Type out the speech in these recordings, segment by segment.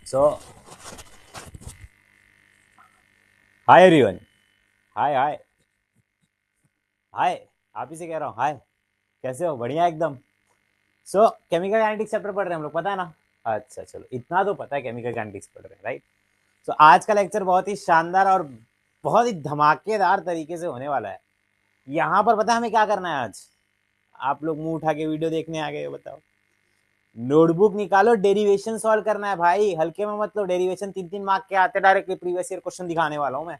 सो hi everyone. हाय हाय हाय। आप ही से कह रहा हूँ हाय। कैसे हो? बढ़िया एकदम। केमिकल काइनेटिक्स चैप्टर पढ़ रहे हैं हम लोग, पता है ना? अच्छा चलो, इतना तो पता है, केमिकल काइनेटिक्स पढ़ रहे हैं, राइट? आज का लेक्चर बहुत ही शानदार और बहुत ही धमाकेदार तरीके से होने वाला है। यहाँ पर पता है हमें क्या करना है आज? आप लोग मुंह उठा के वीडियो देखने आ गए हो, बताओ। नोटबुक निकालो, डेरिवेशन सॉल्व करना है भाई। हल्के में मतलब डेरिवेशन 3-3 मार्क के आते, डायरेक्टली प्रीवियस ईयर क्वेश्चन दिखाने वाला हूं मैं।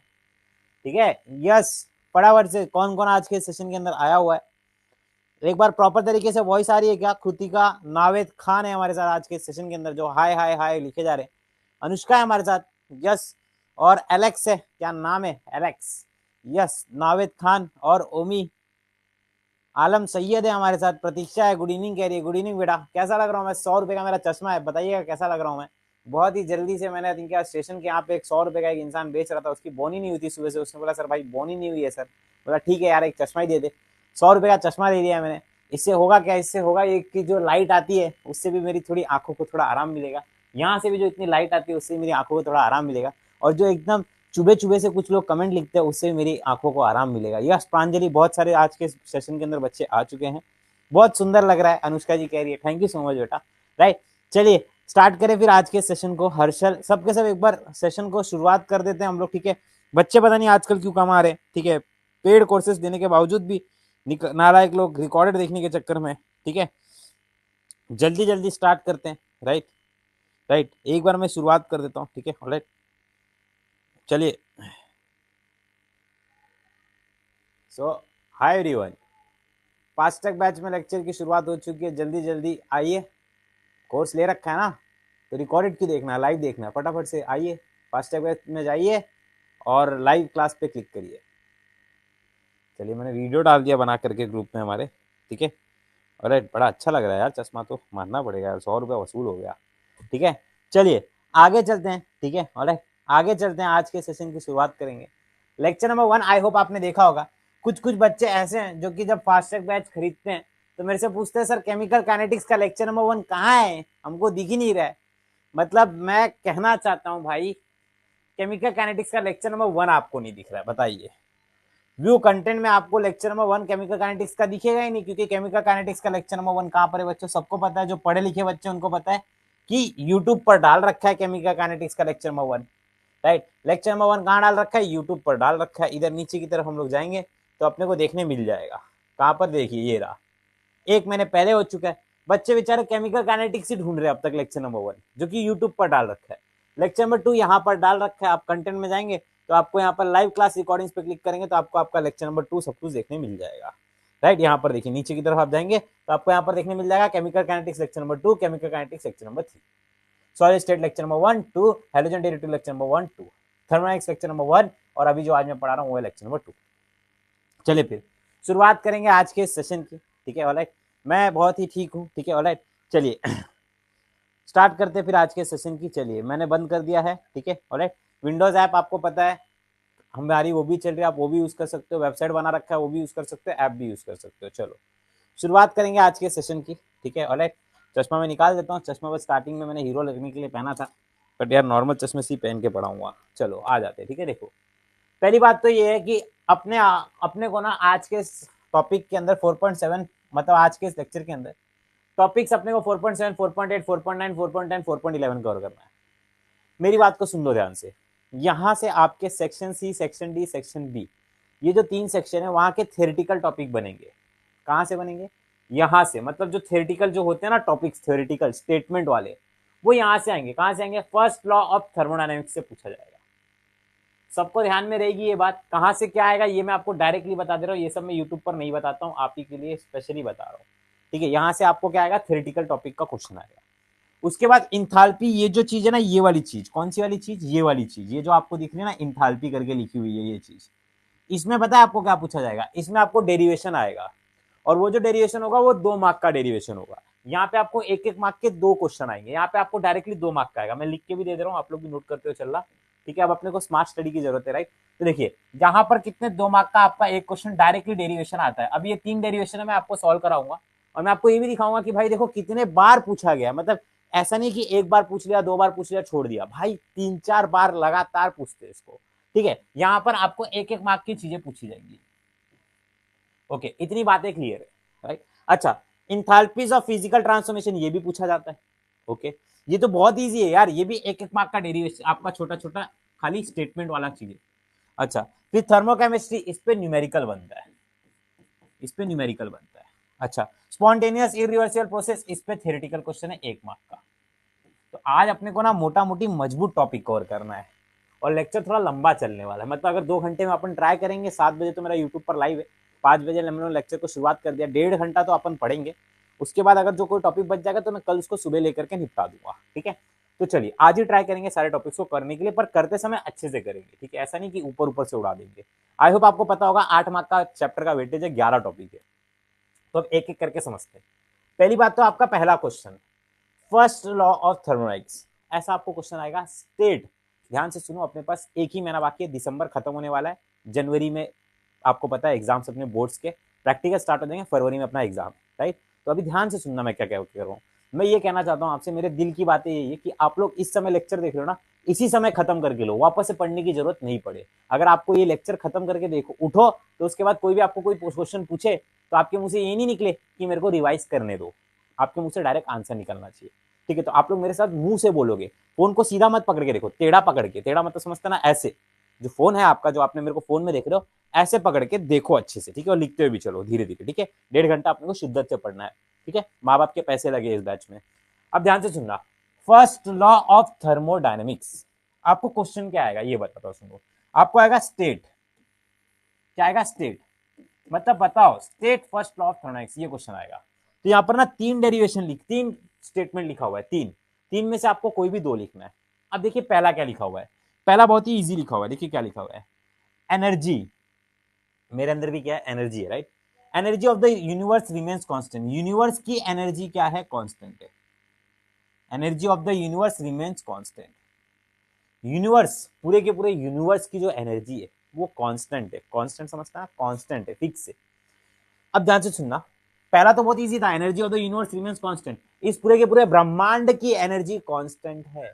ठीक है? यस। फटाफट से कौन कौन आज के सेशन के अंदर आया हुआ है? एक बार प्रॉपर तरीके से वॉइस आ रही है क्या? कृतिका, नावेद खान है हमारे साथ आज के सेशन के अंदर, जो हाय हाय हाय लिखे जा रहे हैं। अनुष्का है हमारे साथ, यस। और एलेक्स है, क्या नाम है? Alex, yes. नावेद खान और ओमी। आलम सैयद है हमारे साथ। प्रतीक्षा है, गुड इवनिंग कह रही है। गुड इवनिंग बेटा, कैसा लग रहा हूँ मैं? 100 रुपए का मेरा चश्मा है, बताइएगा कैसा लग रहा हूँ मैं? बहुत ही जल्दी से मैंने इनके स्टेशन के यहाँ पे एक 100 रुपए का एक इंसान बेच रहा था, उसकी बोनी नहीं हुई थी सुबह से। उसने बोला सर भाई बोनी नहीं हुई है सर। बोला ठीक है यार, एक चश्मा ही दे दे। 100 रुपए का चश्मा दे दिया मैंने। इससे होगा क्या? इससे होगा एक कि जो लाइट आती है उससे भी मेरी थोड़ी आंखों को थोड़ा आराम मिलेगा। यहाँ से भी जो इतनी लाइट आती है उससे मेरी आंखों को थोड़ा आराम मिलेगा। और जो एकदम चुभे चुभे से कुछ लोग कमेंट लिखते हैं उससे मेरी आंखों को आराम मिलेगा। यस प्रांजलि, बहुत सारे आज के सेशन के अंदर बच्चे आ चुके हैं। बहुत सुंदर लग रहा है, अनुष्का जी कह रही है। थैंक यू सो मच बेटा। राइट, चलिए स्टार्ट करें फिर आज के सेशन को। हर्षल, सबके सब एक बार सेशन को शुरुआत कर देते हैं हम लोग, ठीक है? बच्चे पता नहीं आजकल क्यों कम आ रहे हैं, ठीक है? पेड कोर्सेज देने के बावजूद भी नालायक लोग रिकॉर्डेड देखने के चक्कर में, ठीक है? जल्दी जल्दी स्टार्ट करते हैं। राइट राइट, एक बार मैं शुरुआत कर देता हूँ, ठीक है? ऑलराइट, चलिए। So hi everyone, fast track batch में लेक्चर की शुरुआत हो चुकी है। जल्दी जल्दी आइए। कोर्स ले रखा है ना, तो रिकॉर्डेड क्यों देखना है, लाइव देखना है। फटाफट से आइए, फास्ट ट्रैक बैच में जाइए और लाइव क्लास पे क्लिक करिए। चलिए, मैंने वीडियो डाल दिया बना करके ग्रुप में हमारे, ठीक है? अरे बड़ा अच्छा लग रहा है यार, चश्मा तो मानना पड़ेगा यार, 100 रुपया वसूल हो गया। ठीक है, चलिए आगे चलते हैं, ठीक है? ऑलराइट, आगे चलते हैं, आज के सेशन की शुरुआत करेंगे। लेक्चर नंबर 1 आई होप आपने देखा होगा। कुछ कुछ बच्चे ऐसे हैं जो कि जब फास्ट ट्रैक बैच खरीदते हैं तो मेरे से पूछते हैं सर केमिकल काइनेटिक्स का लेक्चर नंबर 1 कहाँ है, हमको दिख ही नहीं रहा है। मतलब मैं कहना चाहता हूँ भाई, केमिकल काइनेटिक्स का लेक्चर नंबर 1 आपको नहीं दिख रहा है, बताइए। व्यू कंटेंट में आपको लेक्चर नंबर 1 केमिकल काइनेटिक्स का दिखेगा ही नहीं, क्योंकि केमिकल काइनेटिक्स का लेक्चर नंबर 1 कहाँ पर है बच्चों? सबको पता है, जो पढ़े लिखे बच्चे उनको पता है कि यूट्यूब पर डाल रखा है केमिकल काइनेटिक्स का lecture number 1। Right, lecture number 1 कहाँ डाल रखा है? यूट्यूब पर डाल रखा है। इधर नीचे की तरफ हम लोग जाएंगे तो अपने को देखने मिल जाएगा। कहाँ पर? देखिए, ये रहा। एक महीने पहले हो चुका है। बच्चे बेचारे केमिकल काइनेटिक्स ही ढूंढ रहे हैं अब तक लेक्चर नंबर 1, जो कि यूट्यूब पर डाल रखा है। लेक्चर नंबर 2 यहाँ पर डाल रखा है। आप कंटेंट में जाएंगे तो आपको यहाँ पर लाइव क्लास रिकॉर्डिंग्स पे क्लिक करेंगे तो आपको आपका लेक्चर नंबर 2 सब कुछ देखने मिल जाएगा। राइट, यहाँ पर देखिए, नीचे की तरफ आप जाएंगे तो आपको यहाँ पर देखने मिल जाएगा chemical kinetics lecture number 2, chemical kinetics lecture number 3, solid state lecture number 1 2, halogen derivative lecture number 1 2, thermodynamics lecture number 1, और अभी जो आज मैं पढ़ा रहा हूँ वो है लेक्चर नंबर 2। चलिए फिर शुरुआत करेंगे आज के सेशन की, ठीक है? ऑलराइट, मैं बहुत ही ठीक हूँ, ठीक है? ऑलराइट, चलिए स्टार्ट करते हैं फिर आज के सेशन की। चलिए, मैंने बंद कर दिया है, ठीक है? ऑलराइट, विंडोज ऐप आपको पता है हमारी वो भी चल रही है, आप वो भी यूज कर सकते हो। वेबसाइट बना रखा है वो भी यूज कर सकते हो, ऐप भी यूज कर सकते हो। चलो शुरुआत करेंगे आज के सेशन की, ठीक है? ऑलराइट, चश्मा मैं निकाल देता हूँ। चश्मा बस स्टार्टिंग में मैंने हीरो लगने के लिए पहना था, बट यार नॉर्मल चश्मे से ही पहन के पढ़ाऊंगा। चलो आ जाते हैं, ठीक है? देखो, पहली बात तो ये है कि अपने को ना आज के टॉपिक के अंदर 4.7, मतलब आज के इस लेक्चर के अंदर टॉपिक्स अपने को 4.7, 4.8, 4.9, 4.10, 4.11 कवर करना है। मेरी बात को सुन लो ध्यान से। यहां से आपके section C, section D, section B, ये जो 3 सेक्शन है वहां के थ्योरेटिकल टॉपिक बनेंगे। कहां से बनेंगे? यहां से, मतलब जो थ्योरेटिकल जो होते हैं ना टॉपिक्स, थ्योरेटिकल स्टेटमेंट वाले, वो यहां से आएंगे। कहां से आएंगे? फर्स्ट लॉ ऑफ थर्मोडायनेमिक्स से पूछा जाएगा। सबको ध्यान में रहेगी ये बात। कहां से क्या आएगा ये मैं आपको डायरेक्टली बता दे रहा हूँ, ये सब मैं यूट्यूब पर नहीं बताता हूँ, आप ही के लिए स्पेशली बता रहा हूँ, ठीक है? यहां से आपको क्या आएगा? थ्योरेटिकल टॉपिक का क्वेश्चन आएगा। उसके बाद इंथाल्पी, ये जो चीज है ना, ये वाली चीज, कौन सी वाली चीज? ये वाली चीज, ये जो आपको दिख रही है ना इंथाल्पी करके लिखी हुई है ये चीज, इसमें पता है आपको क्या पूछा जाएगा? इसमें आपको डेरिवेशन आएगा, और वो जो डेरिवेशन होगा वो 2 मार्क का डेरिवेशन होगा। यहाँ पे आपको 1-1 मार्क के 2 क्वेश्चन आएंगे। यहाँ पे आपको डायरेक्टली 2 मार्क का आएगा, मैं लिख के भी दे दे रहा हूँ, आप लोग भी नोट करते हो चल रहा, ठीक है? अब अपने को स्मार्ट स्टडी की जरूरत है, राइट? तो देखिए यहाँ पर कितने 2 मार्क का आपका एक क्वेश्चन डायरेक्टली डेरिवेशन आता है। अब ये 3 डेरिवेशन है, मैं आपको सॉल्व कराऊंगा और मैं आपको ये भी दिखाऊंगा कि भाई देखो कितने बार पूछा गया, मतलब ऐसा नहीं कि एक बार पूछ लिया, 2 बार पूछ लिया, छोड़ दिया, भाई 3-4 बार लगातार पूछते इसको, ठीक है। यहां पर आपको एक एक मार्क की चीजें पूछी जाएंगी। ओके, इतनी बातें क्लियर है, राइट। अच्छा, इंथैल्पीज ऑफ फिजिकल ट्रांसफॉर्मेशन ये भी पूछा जाता है। ओके, ये तो बहुत इजी है यार, ये भी एक एक मार्क का डेरिवेशन आपका, छोटा छोटा खाली स्टेटमेंट वाला चीज है। अच्छा, फिर थर्मोकेमिस्ट्री, इस पे न्यूमेरिकल बनता है, इस पे न्यूमेरिकल बनता है। अच्छा, स्पॉन्टेनियस इरिवर्सिबल प्रोसेस, इस पे थ्योरेटिकल क्वेश्चन है 1 मार्क का। तो आज अपने को ना मोटा मोटी मजबूत टॉपिक कवर करना है, और लेक्चर थोड़ा लंबा चलने वाला है, मतलब अगर 2 घंटे में अपन ट्राई करेंगे, 7 बजे तो मेरा यूट्यूब पर लाइव है, 5 बजे हमने लेक्चर को शुरुआत कर दिया, 1.5 घंटा तो अपन पढ़ेंगे। उसके बाद अगर जो कोई टॉपिक बच जाएगा तो मैं कल उसको सुबह लेकर के निपटा दूंगा, ठीक है। तो चलिए आज ही ट्राई करेंगे सारे टॉपिक्स को करने के लिए, पर करते समय अच्छे से करेंगे, ठीक है, ऐसा नहीं कि ऊपर ऊपर से उड़ा देंगे। आई होप आपको पता होगा 8 मार्क का चैप्टर का वेटेज है, 11 टॉपिक है, तो अब एक एक करके समझते हैं। पहली बात तो आपका पहला question, first law of thermodynamics, ऐसा आपको क्वेश्चन आएगा, स्टेट, ध्यान से सुनो, अपने पास एक ही महीना बाकी है, दिसंबर खत्म होने वाला है, जनवरी में आपको पता है एग्जाम्स अपने बोर्ड्स के, प्रैक्टिकल स्टार्ट हो जाएंगे फरवरी में अपना एग्जाम, राइट। तो अभी ध्यान से सुनना मैं क्या क्या कर रहा हूँ। मैं ये कहना चाहता हूँ आपसे, मेरे दिल की बात यही है कि आप लोग इस समय लेक्चर देख रहे हो ना, इसी समय खत्म करके लो, वापस से पढ़ने की जरूरत नहीं पड़े। अगर आपको ये लेक्चर खत्म करके देखो उठो, तो उसके बाद कोई भी आपको कोई क्वेश्चन पूछे तो आपके मुंह से ये नहीं निकले कि मेरे को रिवाइज करने दो, आपके मुंह से डायरेक्ट आंसर निकलना चाहिए, ठीक है। तो आप लोग मेरे साथ मुंह से बोलोगे, फोन को सीधा मत पकड़ के देखो, टेढ़ा पकड़ के, टेढ़ा मतलब समझता ना, ऐसे, जो फोन है आपका, जो आपने मेरे को फोन में देख रहे हो, ऐसे पकड़ के देखो अच्छे से, ठीक है, और लिखते हुए भी चलो धीरे धीरे, ठीक है। 1.5 घंटा अपने को शिद्दत से पढ़ना है, ठीक है, माँ बाप के पैसे लगे इस बैच में। अब ध्यान से सुनना, फर्स्ट लॉ ऑफ थर्मोडायनेमिक्स, आपको क्वेश्चन क्या आएगा ये बताता हूँ, सुनो। आपको आएगा स्टेट, क्या आएगा, स्टेट, मतलब बताओ state first law of thermodynamics, ये क्वेश्चन आएगा। तो यहाँ पर ना 3 डेरिवेशन लिख, 3 स्टेटमेंट लिखा हुआ है, 3, 3 में से आपको कोई भी 2 लिखना है। अब देखिए पहला क्या लिखा हुआ है, पहला बहुत ही इजी लिखा हुआ है, देखिए क्या लिखा हुआ है, एनर्जी, मेरे अंदर भी क्या है, एनर्जी है, right. Energy of the universe remains constant, universe की एनर्जी क्या है, कांस्टेंट है, energy of the universe remains constant. Universe, पूरे के पूरे यूनिवर्स की जो एनर्जी है वो कांस्टेंट है, कांस्टेंट समझता है, कांस्टेंट है, फिक्स है। अब ध्यान से सुनना, पहला तो बहुत इजी था, energy of the universe remains constant, इस पूरे के पूरे ब्रह्मांड की एनर्जी कांस्टेंट है,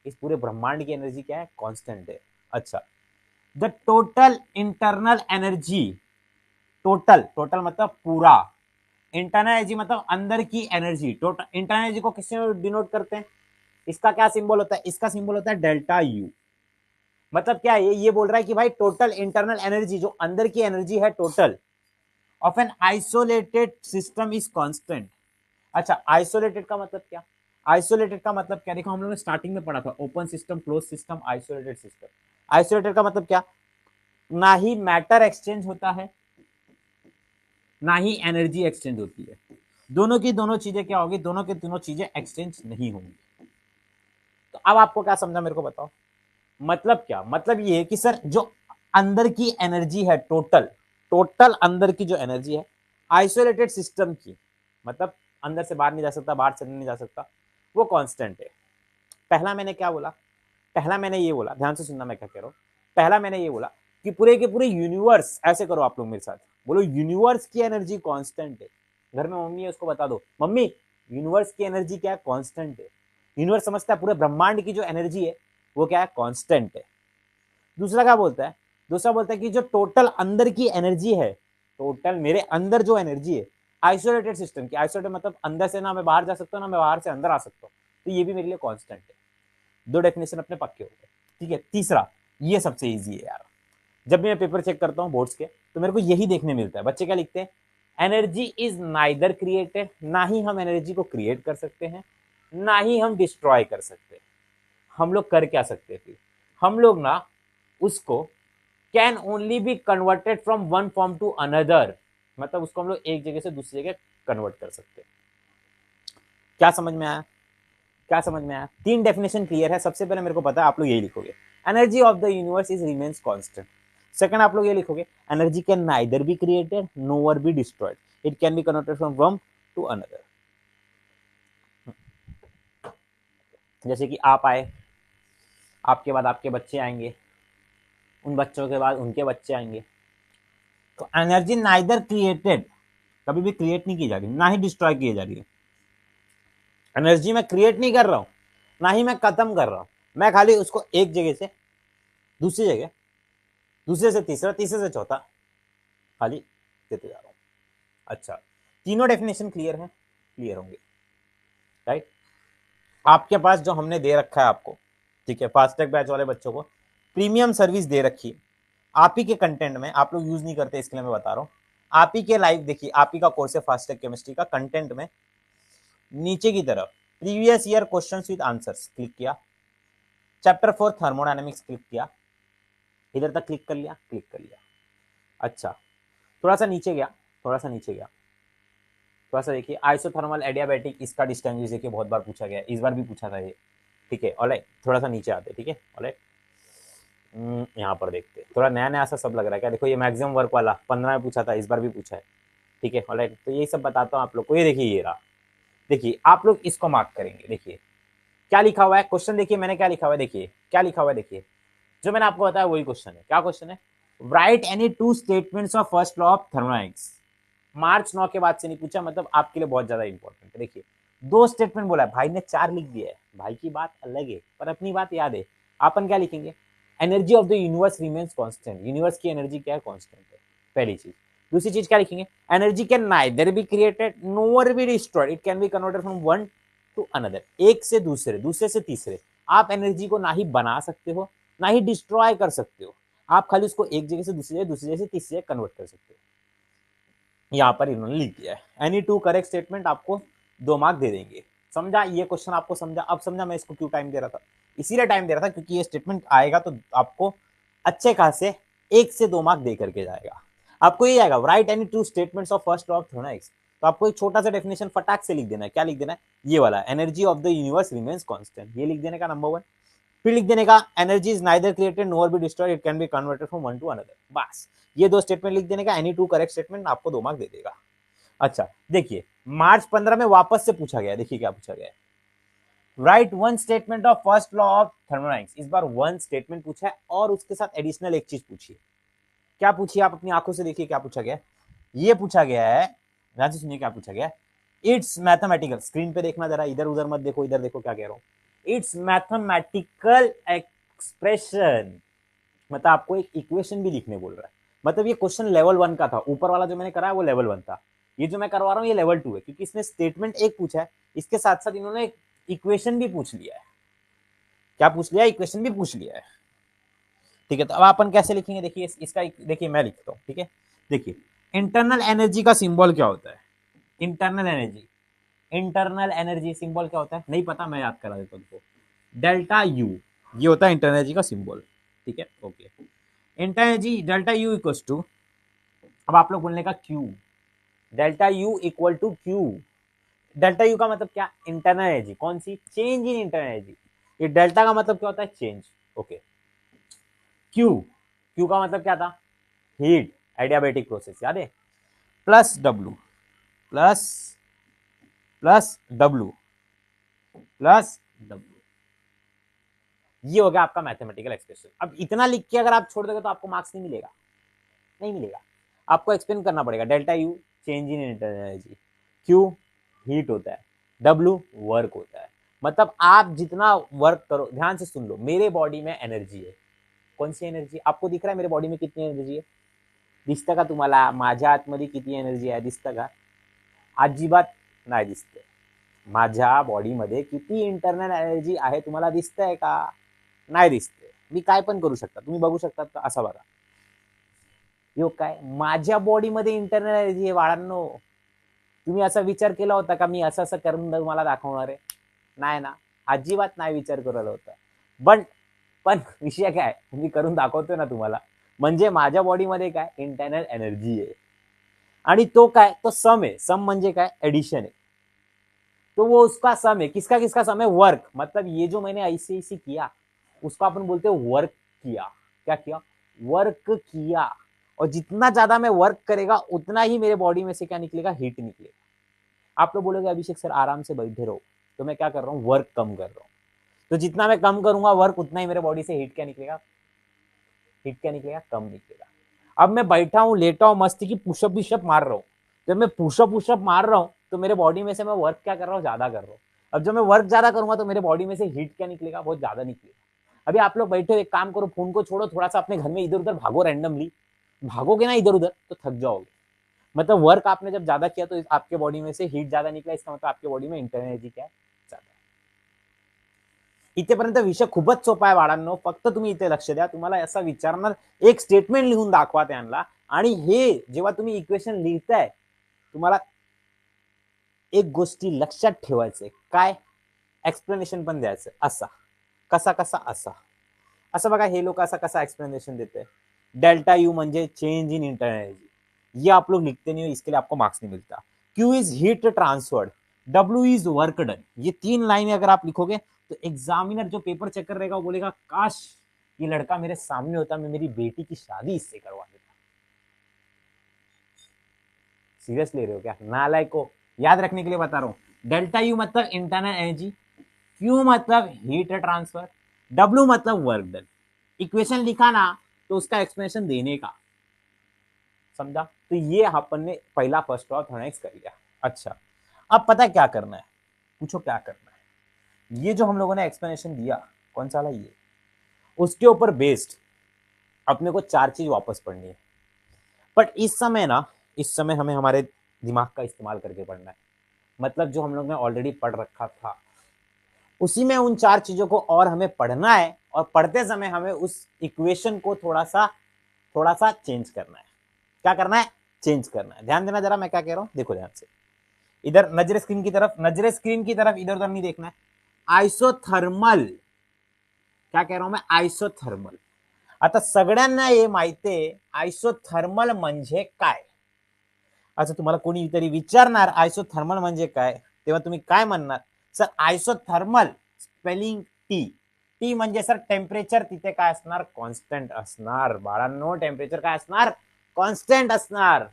इस पूरे ब्रह्मांड की एनर्जी क्या है, कांस्टेंट है। अच्छा, the total internal energy, total, total मतलब पूरा, इंटरनल एनर्जी मतलब अंदर की एनर्जी, टोटल इंटरनल एनर्जी को किससे डिनोट करते हैं, इसका क्या सिंबल होता है, इसका सिंबल होता है डेल्टा यू। मतलब क्या है, ये बोल रहा है कि भाई टोटल इंटरनल एनर्जी, जो अंदर की एनर्जी है total of an isolated system is constant. अच्छा, आइसोलेटेड का मतलब क्या, आइसोलेटेड का मतलब क्या, देखो हम लोगों ने स्टार्टिंग में पढ़ा था, open system, close system, isolated system. Isolated का मतलब क्या, ना ही मैटर एक्सचेंज होता है, ना ही एनर्जी एक्सचेंज होती है, दोनों की दोनों चीजें क्या होगी, दोनों की दोनों चीजें एक्सचेंज नहीं होंगी। तो अब आपको क्या समझा मेरे को बताओ, मतलब क्या, मतलब ये है कि सर जो अंदर की एनर्जी है टोटल, टोटल अंदर की जो एनर्जी है आइसोलेटेड सिस्टम की, मतलब अंदर से बाहर नहीं जा सकता, बाहर से नहीं जा सकता, वो कांस्टेंट है। पहला मैंने क्या बोला, पहला मैंने ये बोला, ध्यान से सुनना मैं क्या कह रहा हूं, पहला मैंने ये बोला कि पूरे के पूरे यूनिवर्स, ऐसे करो आप लोग मेरे साथ, बोलो यूनिवर्स की एनर्जी कांस्टेंट है। घर में मम्मी है उसको बता दो, मम्मी यूनिवर्स की एनर्जी क्या है, कांस्टेंट है। यूनिवर्स समझता है पूरे ब्रह्मांड की जो एनर्जी है वो क्या है, कांस्टेंट है। दूसरा क्या बोलता है, दूसरा बोलता है कि जो टोटल अंदर की एनर्जी है, टोटल मेरे अंदर जो एनर्जी है आइसोलेटेड सिस्टम की, आइसोलेटेड मतलब अंदर से ना मैं बाहर जा सकता हूँ, ना मैं बाहर से अंदर आ सकता हूँ, तो ये भी मेरे लिए कांस्टेंट है। 2 डेफिनेशन अपने पक्के हो गए, ठीक है। तीसरा, ये सबसे इजी है यार, जब भी मैं पेपर चेक करता हूँ बोर्ड्स के, तो मेरे को यही देखने मिलता है, बच्चे क्या लिखते हैं, एनर्जी इज नाइदर क्रिएटेड, ना ही हम एनर्जी को क्रिएट कर सकते हैं, ना ही हम डिस्ट्रॉय कर सकते हैं। हम लोग कर क्या सकते थे, हम लोग ना उसको can only be converted from one form to another, मतलब उसको हम लोग एक जगह से दूसरी जगह कन्वर्ट कर सकते हैं। क्या समझ में आया, क्या समझ में आया, 3 डेफिनेशन क्लियर है। सबसे पहले मेरे को पता है आप लोग यही लिखोगे, energy of the universe is remains constant. Second आप लोग ये लिखोगे, energy can neither be created nowhere be destroyed, it can be converted from one two another. जैसे कि आप आए, आपके बाद आपके बच्चे आएंगे, उन बच्चों के बाद उनके बच्चे आएंगे, तो एनर्जी नाइदर क्रिएटेड, कभी भी क्रिएट नहीं की जा रही, ना ही डिस्ट्रॉय की जा रही है, एनर्जी मैं क्रिएट नहीं कर रहा हूं, ना ही मैं खत्म कर रहा हूं, मैं खाली उसको एक जगह से दूसरी जगह, दूसरे से तीसरा, तीसरे से चौथा खाली देते जा रहा हूं। अच्छा, तीनों डेफिनेशन क्लियर है? क्लियर होंगे, राइट? आपके पास जो हमने दे रखा है आपको, ठीक है, फास्टैग बैच वाले बच्चों को प्रीमियम सर्विस दे रखी है, आप ही के कंटेंट में, आप लोग यूज नहीं करते इसके लिए मैं बता रहा हूं, आप ही के लाइव देखिए, आप ही का कोर्स है फास्टैग केमिस्ट्री का, कंटेंट में नीचे की तरफ previous year questions with answers click किया, चैप्टर 4 थर्मोडायनेमिक्स क्लिक किया, इधर तक क्लिक कर लिया, क्लिक कर लिया। अच्छा, थोड़ा सा नीचे गया, थोड़ा सा नीचे गया, थोड़ा सा देखिए, आइसोथर्मल एडियाबैटिक, इसका डिस्टिंग्विश देखिए, बहुत बार पूछा गया, इस बार भी पूछा था ये, ठीक है, ऑलराइट, थोड़ा सा नीचे आते, ठीक है, ऑलराइट, यहाँ पर देखते, थोड़ा नया नया सा सब लग रहा है क्या, देखो ये मैक्सिमम वर्क वाला 15 में पूछा था, इस बार भी पूछा है, ठीक है, ऑलराइट, तो ये सब बताता हूँ आप लोग को, ये देखिए, ये रहा, देखिए आप लोग इसको मार्क करेंगे, देखिए क्या लिखा हुआ है क्वेश्चन, देखिए मैंने क्या लिखा हुआ है, देखिए क्या लिखा हुआ है, देखिए जो मैंने आपको बताया वही क्वेश्चन है, क्या क्वेश्चन है, write any two statements of first law of thermodynamics, March 9 के बाद से नहीं पूछा, मतलब आपके लिए बहुत ज्यादा इंपॉर्टेंट है, देखिए 2 स्टेटमेंट बोला है, भाई ने 4 लिख दिया है, भाई की बात अलग है पर अपनी बात याद है, अपन क्या लिखेंगे, energy of the universe remains constant, universe की एनर्जी क्या है, कांस्टेंट है, पहली चीज, दूसरी चीज क्या लिखेंगे, energy can neither be created NOR be destroyed, it can be converted from one two another, एक से दूसरे, दूसरे से तीसरे, आप एनर्जी को ना ही बना सकते हो ना ही डिस्ट्रॉय कर सकते हो, आप खाली उसको एक जगह से दूसरी जगह, दूसरी जगह से तीसरी जगह कन्वर्ट कर सकते हो, यहां पर इन्होंने लिख दिया है, एनी टू करेक्ट स्टेटमेंट आपको 2 मार्क दे देंगे, समझा ये क्वेश्चन आपको, समझा, अब समझा मैं इसको क्यों टाइम दे रहा था, इसीलिए टाइम दे रहा था क्योंकि ये स्टेटमेंट आएगा तो आपको अच्छे खासे 1 से 2 मार्क दे करके जाएगा, आपको ये आएगा, right any two statements of first law of thermodynamics, तो आपको एक छोटा सा डेफिनेशन फटाक से लिख देना है, क्या लिख देना है, ये वाला, energy of the universe remains constant, ये लिख देने का नंबर 1, फिर लिख देने का energy is neither created NOR be destroyed, it can be converted from one two another, बस ये 2 स्टेटमेंट लिख देने का, एनी टू करेक्ट स्टेटमेंट आपको 2 मार्क दे देगा। अच्छा देखिए, मार्च 15 में वापस से पूछा गया, देखिए क्या पूछा गया है, right one statement of first law of thermodynamics, इस बार वन स्टेटमेंट पूछा है और उसके साथ एडिशनल एक चीज पूछी है, क्या पूछी आप अपनी आंखों से देखिए, क्या पूछा गया है, ये पूछा गया है, ध्यान से सुनिए क्या पूछा गया है, इट्स मैथमेटिकल, स्क्रीन पे देखना जरा, इधर उधर मत देखो, इधर देखो क्या कह रहा हूं, इट्स मैथमेटिकल एक्सप्रेशन, मतलब आपको एक इक्वेशन भी लिखने बोल रहा है, मतलब ये क्वेश्चन लेवल 1 का था, ऊपर वाला जो मैंने कराया वो लेवल 1 था, ये जो मैं करवा रहा हूँ ये लेवल 2 है, क्योंकि इसने स्टेटमेंट एक पूछा है, इसके साथ साथ इन्होंने एक इक्वेशन भी पूछ लिया है, क्या पूछ लिया, इक्वेशन भी पूछ लिया है, ठीक है, तो अब अपन कैसे लिखेंगे, देखिए इसका, देखिए मैं लिखता हूँ, ठीक है, देखिए इंटरनल एनर्जी का सिंबल क्या होता है, internal energy, internal energy symbol क्या होता है, नहीं पता, मैं याद करा देता हूँ तुमको, डेल्टा यू, ये होता है इंटरनल एनर्जी का सिंबल, ठीक है, okay, internal energy delta U equals to, अब आप लोग बोलने का Q, delta U equal to Q, delta U का मतलब क्या, इंटरनल एनर्जी, कौन सी, चेंज इन इंटरनल एनर्जी, ये डेल्टा का मतलब क्या होता है, चेंज, ओके, क्यू, क्यू का मतलब क्या था, हीट, एडियाबैटिक प्रोसेस, याद है, plus W, plus plus W, plus W, ये हो गया आपका मैथमेटिकल एक्सप्रेशन, अब इतना लिख के अगर आप छोड़ दोगे तो आपको मार्क्स नहीं मिलेगा, नहीं मिलेगा, आपको एक्सप्लेन करना पड़ेगा, delta U change in internal energy, Q heat होता है, डब्ल्यू वर्क होता है, मतलब आप जितना वर्क करो, ध्यान से सुन लो, मेरे बॉडी में एनर्जी है, कौन सी एनर्जी आपको दिख रहा है, मेरे बॉडी में कितनी एनर्जी है, दिसतं का तुम्हाला, माझ्या आतमध्ये किती एनर्जी आहे दिसतं का, अजिबात नाही दिसते, माझ्या बॉडीमध्ये किती इंटरनल एनर्जी आहे तुम्हाला दिसतंय का, नाही दिसते, मी काय पण करू शकता, तुम्ही बघू शकतात का, असा बघा, यो काय, माझ्या बॉडीमध्ये इंटरनल एनर्जी आहे बाळांनो, तुम्ही असा विचार केला होता का मी असं असं करून तुम्हाला दाखवणार आहे, नाही ना, अजिबात नाही विचार करत होता, पण विषय काय, मी करून दाखवतोय ना तुम्हाला, म्हणजे माझ्या बॉडीमध्ये काय इंटरनल एनर्जी आहे, आणि तो काय, तो सम है, सम म्हणजे काय, एडिशन है, तो वो उसका सम है, किसका किसका सम है, वर्क, मतलब ये जो मैंने ऐसे ऐसे किया उसको अपन बोलते हैं वर्क किया, क्या किया, वर्क किया, और जितना ज्यादा मैं वर्क करेगा उतना ही मेरे बॉडी में से क्या निकलेगा, हीट निकलेगा, आप लोग बोलोगे अभिषेक सर आराम से बैठे रहो, तो मैं क्या कर रहा हूँ, वर्क कम कर रहा हूँ, तो जितना मैं कम करूंगा वर्क उतना ही मेरे बॉडी से हीट क्या निकलेगा, हीट क्या निकलेगा, कम निकलेगा, अब मैं बैठा हूं, लेटा हूं, मस्ती की पुशअप विशअप मार रहा हूं, जब मैं पुशअप मार रहा हूं तो मेरे बॉडी में से मैं वर्क क्या कर रहा हूं, ज्यादा कर रहा हूं, अब जब मैं वर्क ज्यादा करूंगा तो मेरे बॉडी में से हीट क्या निकलेगा, बहुत ज्यादा निकलेगा। अभी आप लोग बैठे हो, एक काम करो, फोन को छोड़ो, थोड़ा सा अपने घर में इधर उधर भागो, रैंडमली भागोगे ना इधर उधर तो थक जाओगे। मतलब वर्क आपने जब ज्यादा किया तो आपके बॉडी में से हीट ज्यादा निकला, इसका मतलब आपके बॉडी में इंटरनल एनर्जी क्या है, ज्यादा। इथेपर्यंत विषय खूपच सोपा आहे बाळांनो, फक्त तुम्ही इथे लक्ष द्या। तुम्हाला असं विचारणार, एक स्टेटमेंट लिहून दाखवा त्यांना, आणि हे जेव्हा तुम्ही इक्वेशन लिहिताय तुम्हाला एक गोष्टी लक्षात ठेवायचे, काय एक्सप्लेनेशन पण द्यायचं, असा कसा कसा असा असं बघा, हे लोक असा कसा एक्सप्लेनेशन देते। डेल्टा यू म्हणजे चेंज इन इंटरनल एनर्जी, ये आप लोग लिखते नहीं हो, इसके लिए आपको मार्क्स नहीं मिलता। Q is heat transferred, W is work done. ये 3 लाइनें अगर आप लिखोगे तो एग्जामिनर जो पेपर चेक कर रहेगा वो बोलेगा काश ये लड़का मेरे सामने होता, मैं मेरी बेटी की शादी इससे करवा देता। सीरियस ले रहे हो क्या नालायक को? याद रखने के लिए बता रहा हूं। डेल्टा यू मतलब इंटरनल एनर्जी, क्यू मतलब हीट ट्रांसफर, डब्ल्यू मतलब वर्क डन। इक्वेशन लिखा ना तो उसका एक्सप्लेनेशन देने का, समझा? तो ये अपन ने पहला फर्स्ट लॉ ऑफ थर्मोडायनेमिक्स कर लिया। अच्छा, अब पता है क्या करना है, पूछो क्या करना है। ये जो हम लोगों ने एक्सप्लेनेशन दिया, कौन सा वाला, ये, उसके ऊपर बेस्ड अपने को 4 चीज वापस पढ़नी है। बट इस समय ना, इस समय हमें हमारे दिमाग का इस्तेमाल करके पढ़ना है। मतलब जो हम लोग ने ऑलरेडी पढ़ रखा था उसी में उन 4 चीजों को और हमें पढ़ना है, और पढ़ते समय हमें उस इक्वेशन को थोड़ा सा चेंज करना है। क्या करना है? चेंज करना है। ध्यान देना जरा मैं क्या कह रहा हूं, देखो ध्यान से, इधर नजर स्क्रीन की तरफ, नजर स्क्रीन की तरफ, इधर उधर नहीं देखना है। आइसोथर्मल, क्या कह रहा हूं मैं, आइसोथर्मल। आता सगळ्यांना हे माहितीये आइसोथर्मल म्हणजे काय। अच्छा, तुम्हाला कोणीतरी विचारणार आइसोथर्मल म्हणजे काय, तेव्हा तुम्ही काय म्हणणार, sir isothermal spelling T, T म्हणजे सर टेम्परेचर तिथे काय असणार, कॉन्स्टंट असणार। बाळांनो टेम्परेचर काय असणार, कॉन्स्टंट असणार।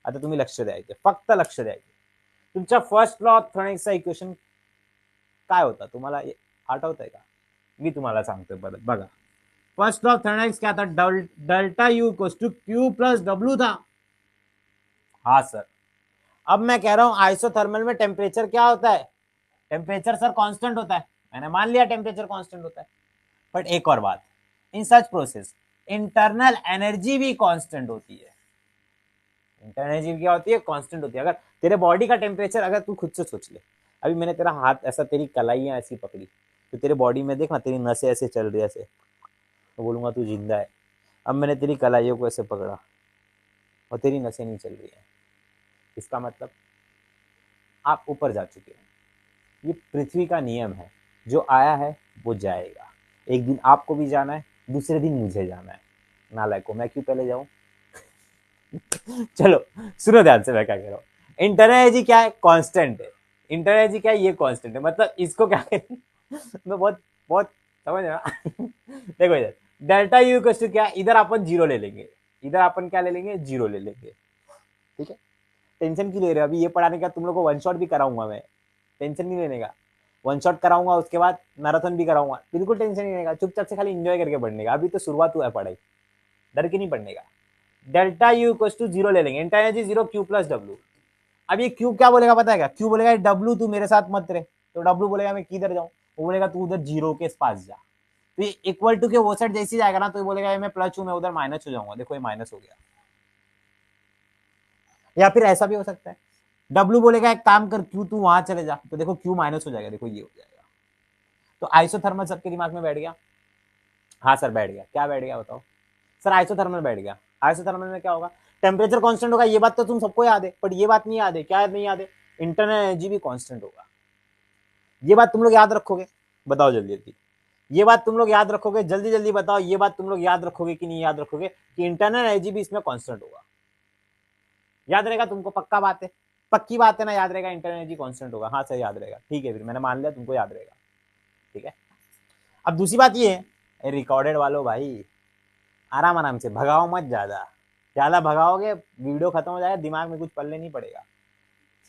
आता तुम्ही लक्ष द्यायचे, फक्त लक्ष द्यायचे। तुमच्या फर्स्ट लॉ ऑफ थर्मोडायनेमिक्सचा इक्वेशन काय होता तुम्हाला आठवतंय का? मी तुम्हाला सांगतोय परत बघा। फर्स्ट लॉ ऑफ थर्मोडायनेमिक्स क्या था, delta U equals to Q plus W था। हाँ सर। अब मैं कह रहा हूं आइसोथर्मल में टेम्परेचर क्या होता है, टेम्परेचर सर कांस्टेंट होता है। मैंने मान लिया टेम्परेचर कांस्टेंट होता है, बट एक और बात, इन सच प्रोसेस इंटरनल एनर्जी भी कांस्टेंट होती है। इंटरनल एनर्जी क्या होती है, कांस्टेंट होती है। अगर तेरे बॉडी का टेम्परेचर, अगर तू खुद से सोच ले, अभी मैंने तेरा हाथ ऐसा, तेरी कलाइयां ऐसी पकड़ी, तो तेरे बॉडी में देखना तेरी नसें ऐसे चल रही है ऐसे, तो बोलूंगा तू जिंदा है। अब मैंने तेरी कलाइयों को ऐसे पकड़ा और तेरी नसें नहीं चल रही है, इसका मतलब आप ऊपर जा चुके हैं। ये पृथ्वी का नियम है, जो आया है वो जाएगा। एक दिन आपको भी जाना है, दूसरे दिन मुझे जाना है। नालायक को मैं क्यों पहले जाऊं? चलो सुनो ध्यान से मैं क्या कह रहा हूं। इंटरनल एनर्जी क्या है, कांस्टेंट है। इंटरनल एनर्जी क्या है, ये कांस्टेंट है। मतलब इसको क्या करें मैं बहुत बहुत समझ रहा देखो इधर डेल्टा यू इक्वल टू क्या, इधर अपन जीरो ले लेंगे, इधर अपन क्या ले लेंगे, जीरो ले लेंगे। ठीक है, टेंशन क्यों ले रहे हो? अभी ये पढ़ाने का तुम लोग को वन शॉट भी कराऊंगा मैं, टेंशन नहीं लेने का। वन शॉट कराऊंगा, उसके बाद मैराथन भी कराऊंगा, बिल्कुल टेंशन नहीं लेने का। चुपचाप से खाली एंजॉय करके पढ़ने का, अभी तो शुरुआत हुआ है पढ़ाई, डर के नहीं पढ़ने का। Delta U equal to zero ले लेंगे, inter energy zero, Q plus W. अब ये क्यू क्या बोलेगा पता है क्या, क्यू बोलेगा डब्ल्यू तू मेरे साथ मत रहे, तो डब्ल्यू बोलेगा मैं किधर जाऊं, वो बोलेगा तू उधर जीरो के पास जा। तो ये इक्वल टू के वो साइड जैसी जाएगा ना, तो ये बोलेगा मैं प्लस हूं, मैं उधर माइनस हो जाऊंगा। देखो ये माइनस हो गया। या फिर ऐसा भी हो सकता है, डब्ल्यू बोलेगा एक काम कर क्यू तू वहां चले जा, तो देखो क्यू माइनस हो जाएगा, देखो ये हो जाएगा। तो आइसोथर्मल सबके दिमाग में बैठ गया? हाँ सर बैठ गया। क्या बैठ गया बताओ सर? आइसोथर्मल बैठ गया। आइसोथर्मल में क्या होगा, टेम्परेचर कांस्टेंट होगा, ये बात तो तुम सबको याद है, बट ये बात नहीं याद है। क्या नहीं याद है? इंटरनल एनर्जी भी कांस्टेंट होगा। ये बात तुम लोग याद रखोगे? बताओ जल्दी जल्दी, ये बात तुम लोग याद रखोगे? जल्दी जल्दी बताओ, ये बात तुम लोग याद रखोगे कि नहीं याद रखोगे कि इंटरनल एनर्जी भी इसमें कांस्टेंट होगा? याद रहेगा तुमको? पक्का बात है, पक्की बात है ना, याद रहेगा इंटरनल एनर्जी कांस्टेंट होगा? हाँ सर याद रहेगा, ठीक है, फिर मैंने मान लिया तुमको याद रहेगा। ठीक है, अब दूसरी बात ये है, रिकॉर्डेड वालों भाई आराम आराम से भगाओ मत, ज्यादा भगाओगे वीडियो खत्म हो जाएगा, दिमाग में कुछ पल्ले नहीं पड़ेगा।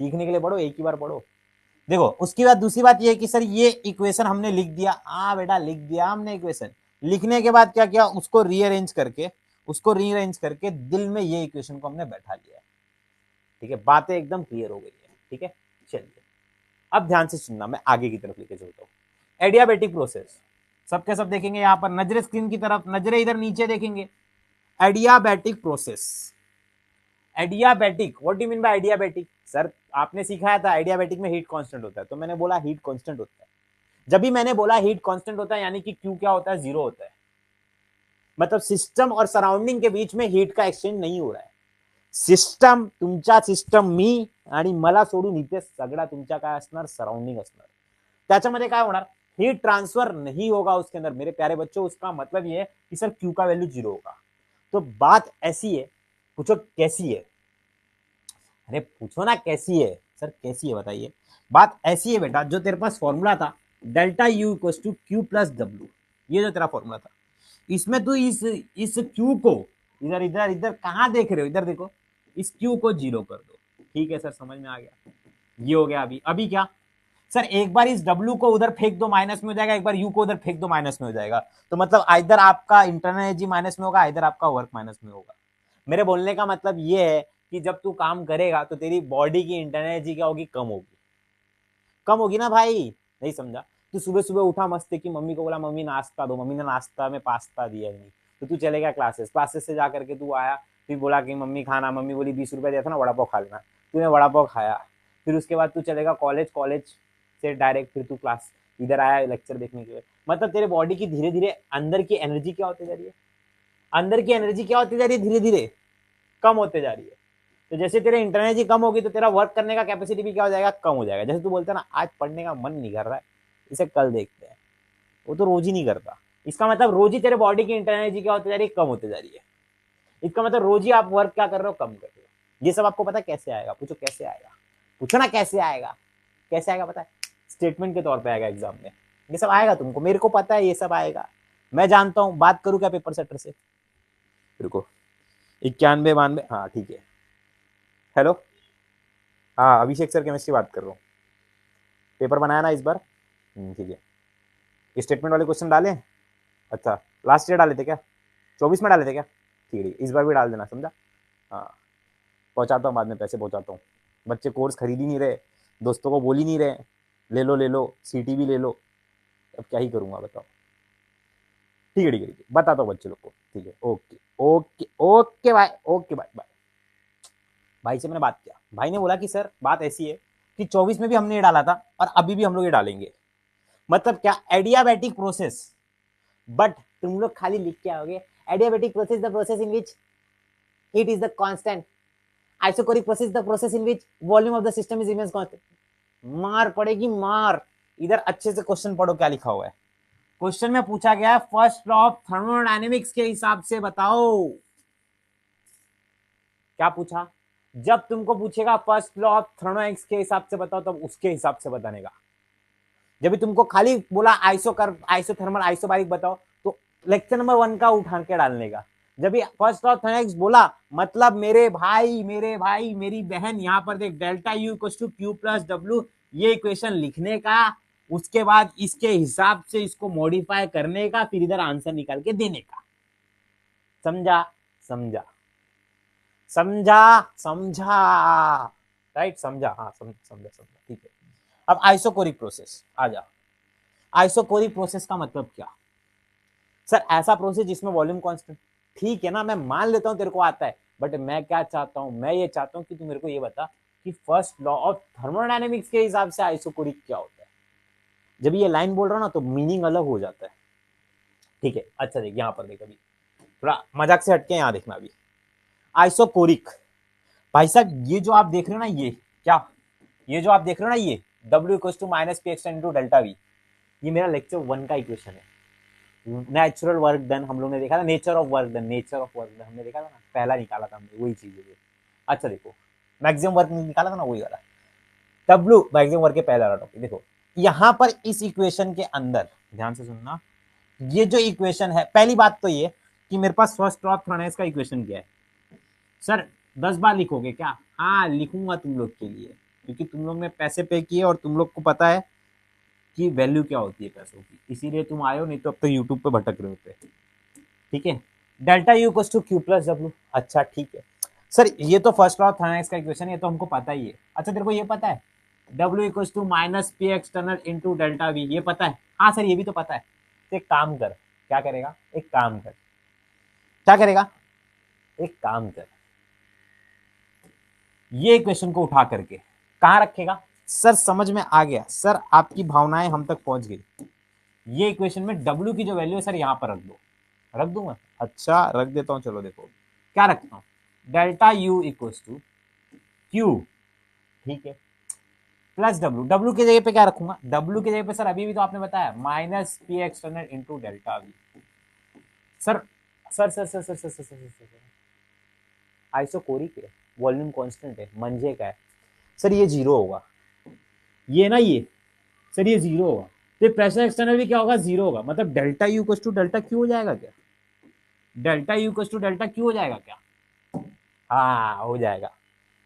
सीखने के लिए पढ़ो, एक ही बार पढ़ो। देखो उसकी बात, दूसरी बात ये है कि सर ये इक्वेशन हमने लिख दिया, हाँ बेटा लिख दिया हमने इक्वेशन। लिखने के बाद क्या किया, उसको रीअरेंज करके दिल में ये इक्वेशन को हमने बैठा लिया है। ठीक है, बातें एकदम क्लियर हो गई है। ठीक है, चलिए अब ध्यान से सुनना, मैं आगे की तरफ लेके चलता हूँ। एडियाबेटिक प्रोसेस, सबके सब देखेंगे यहाँ पर, नजरे स्क्रीन की तरफ, नजरे इधर नीचे देखेंगे। Adiabatic process, adiabatic, what do you mean bye adiabatic? Sir आपने सिखाया था एडियाबेटिक में हीट कांस्टेंट होता है, तो मैंने बोला हीट कांस्टेंट होता है। जब भी मैंने बोला हीट कांस्टेंट होता है यानी कि क्यू क्या होता है, जीरो होता है। मतलब सिस्टम और सराउंडिंग के बीच में हीट का एक्सचेंज नहीं हो रहा है। सिस्टम, तुमचा सिस्टम मी आणि मला सोडून इथे सगळा तुमच्या काय असणार, सराउंडिंग असणार। त्याच्यामध्ये काय होणार, हीट ट्रांसफर नहीं होगा उसके अंदर। मेरे प्यारे बच्चों, उसका मतलब ये है कि सर क्यू का वैल्यू जीरो होगा। तो बात ऐसी है, पूछो कैसी है? अरे पूछो ना कैसी है सर, कैसी है बताइए। बात ऐसी है बेटा, जो तेरे पास फॉर्मूला था delta U equals to Q plus W, ये जो तेरा फॉर्मूला था, इसमें तू इस क्यू को इधर इधर इधर कहाँ देख रहे हो, इधर देखो, इस क्यू को जीरो कर दो। ठीक है सर, समझ में आ गया। ये हो गया। अभी क्या सर, एक बार इस W को उधर फेंक दो माइनस में हो जाएगा, एक बार U को उधर फेंक दो माइनस में हो जाएगा। तो मतलब इधर आपका इंटरनल एनर्जी माइनस में होगा, इधर आपका वर्क माइनस में होगा। मेरे बोलने का मतलब ये है कि जब तू काम करेगा तो तेरी बॉडी की इंटरनल एनर्जी क्या होगी, कम होगी। कम होगी ना भाई, नहीं समझा? तू सुबह सुबह उठा मस्त कि मम्मी को बोला मम्मी नाश्ता दो, मम्मी ने नाश्ता में पास्ता दिया ही नहीं, तो तू चले गया क्लासेस, क्लासेस से जा करके तू आया, फिर बोला कि मम्मी खाना, मम्मी बोली 20 रुपए दिया था ना, वड़ा पाव खा लेना, तूने वड़ा पाव खाया। फिर उसके बाद तू चलेगा कॉलेज, कॉलेज से डायरेक्ट फिर तू क्लास इधर आया लेक्चर देखने के लिए। मतलब तेरे बॉडी की धीरे धीरे अंदर की एनर्जी क्या होती जा रही है, अंदर की एनर्जी क्या होती जा रही है, धीरे धीरे कम होते जा रही है। तो जैसे तेरे इंटरनल एनर्जी कम होगी तो तेरा वर्क करने का कैपेसिटी भी क्या हो जाएगा, कम हो जाएगा। जैसे तू बोलता है ना आज पढ़ने का मन नहीं कर रहा है, इसे कल देखते हैं, वो तो रोज ही नहीं करता। इसका मतलब रोज ही तेरे बॉडी की इंटरनल एनर्जी क्या होती जा रही है, कम होती जा रही है। इसका मतलब रोज ही आप वर्क क्या कर रहे हो, कम कर रहे हो। ये सब आपको पता है कैसे आएगा, पूछो कैसे आएगा, पूछो ना कैसे आएगा, कैसे आएगा पता है? स्टेटमेंट के तौर पे आएगा एग्जाम में, ये सब आएगा तुमको, मेरे को पता है ये सब आएगा, मैं जानता हूँ। बात करूँ क्या पेपर सेटर से? रुको, 91 92, हाँ ठीक है। हेलो, हाँ अभिषेक सर केमिस्ट्री बात कर रहा हूँ। पेपर बनाया ना इस बार? ठीक है। स्टेटमेंट वाले क्वेश्चन डाले? अच्छा, लास्ट ईयर डाले थे क्या, 24 में डाले थे क्या? ठीक है, इस बार भी डाल देना, समझा? हाँ, पहुँचाता हूँ बाद में, पैसे पहुँचाता हूँ। बच्चे कोर्स खरीद ही नहीं रहे, दोस्तों को बोल ही नहीं रहे ले लो सीटी भी ले लो, अब क्या ही करूँगा बताओ। ठीक है ठीक है ठीक है, बताता हूँ बच्चे लोग को। ठीक है, okay okay okay bye, okay bye bye. भाई से मैंने बात किया, भाई ने बोला कि सर बात ऐसी है कि 24 में भी हमने ये डाला था और अभी भी हम लोग ये डालेंगे। मतलब क्या, एडियाबैटिक प्रोसेस, बट तुम लोग खाली लिख के आओगे adiabatic process the process in which heat is the constant, isocoric process the process in which volume of the system is remains constant। मार पड़ेगी मार। इधर अच्छे से क्वेश्चन पढ़ो क्या लिखा हुआ है। क्वेश्चन में पूछा गया है फर्स्ट लॉ ऑफ थर्मोडायनेमिक्स के हिसाब से बताओ। क्या पूछा? जब तुमको पूछेगा फर्स्ट लॉ ऑफ थर्मोडायनेमिक्स के हिसाब से बताओ, तब उसके हिसाब से बताने का। जब भी तुमको खाली बोला आइसोथर्मल आइसोबारिक बताओ, तो लेक्चर नंबर 1 का उठा के डालने का। जब भी फर्स्ट लॉ ऑफ थर्मोडायनेमिक्स बोला, मतलब मेरे भाई मेरी बहन, यहाँ पर देख delta U equals to Q plus W, ये इक्वेशन लिखने का, उसके बाद इसके हिसाब से इसको मॉडिफाई करने का, फिर इधर आंसर निकाल के देने का। समझा? समझा समझा समझा, राइट, समझा, हाँ समझा समझा, ठीक है। अब आइसोकोरिक प्रोसेस आ जा। आइसोकोरिक प्रोसेस का मतलब क्या? सर ऐसा प्रोसेस जिसमें वॉल्यूम कांस्टेंट, ठीक है ना, मैं मान लेता हूं तेरे को आता है, बट मैं क्या चाहता हूं, मैं ये चाहता हूं कि तू मेरे को ये बता कि फर्स्ट लॉ ऑफ थर्मोडायनेमिक्स के हिसाब से आइसोकोरिक क्या होता है। जब ये लाइन बोल रहा हूं ना तो मीनिंग अलग हो जाता है। ठीक है, अच्छा देख यहाँ पर देख, अभी थोड़ा मजाक से हटके यहाँ देखना। अभी आइसोकोरिक, भाई साहब ये जो आप देख रहे हो ना, ये क्या, ये जो आप देख रहे हो ना, ये W equal to minus P extend to delta V, ये मेरा लेक्चर 1 का इक्वेशन है। नेचुरल वर्क डन हम लोग ने देखा था, nature of work done, nature of work done हमने देखा था ना, पहला निकाला था हमने, वही चीज है। अच्छा देखो, मैक्सिमम वर्क निकाला था ना, वही वाला W मैक्सिमम वर्क के पहला वाला टॉपिक। देखो यहाँ पर इस इक्वेशन के अंदर ध्यान से सुनना, ये जो इक्वेशन है, पहली बात तो ये कि मेरे पास फर्स्ट लॉ ऑफ थर्मोडायनेमिक्स का इक्वेशन क्या है। सर 10 बार लिखोगे क्या? हाँ लिखूंगा तुम लोग के लिए, क्योंकि तुम लोग ने पैसे पे किए और तुम लोग को पता है कि वैल्यू क्या होती है पैसों की, इसीलिए तुम आए हो, नहीं तो अब तो यूट्यूब पे भटक रहे होते। ठीक है, delta U equals to Q plus W. अच्छा ठीक है सर, ये तो फर्स्ट लॉ ऑफ थर्मोडायनेमिक्स का इक्वेशन है, ये तो हमको पता ही है। अच्छा तेरे को ये पता है W equals to minus P external into delta V, ये पता है? हाँ सर ये भी तो पता है। तो एक काम कर, क्या करेगा, एक काम कर, क्या करेगा, एक काम कर, ये इक्वेशन को उठा करके कहां रखेगा? सर समझ में आ गया सर, आपकी भावनाएं हम तक पहुंच गई। ये इक्वेशन में W की जो वैल्यू है सर यहां पर रख दो। रख दूंगा? अच्छा रख देता हूं, चलो देखो क्या रखता हूं, delta U equals to Q, ठीक है, प्लस W की जगह पे क्या रखूंगा, W की जगह पे सर अभी भी तो आपने बताया minus P external into delta we. Sir sir sir sir sir sir sir sir sir isochoric है, वॉल्यूम कांस्टेंट है, मंझे का है सर, ये जीरो होगा, ये ना ये सर ये जीरो होगा, तो प्रेशर एक्सटर्नल भी क्या होगा, जीरो होगा, मतलब delta U equals to delta Q हो जाएगा क्या, delta U equals to delta Q हो जाएगा क्या? हाँ हो जाएगा,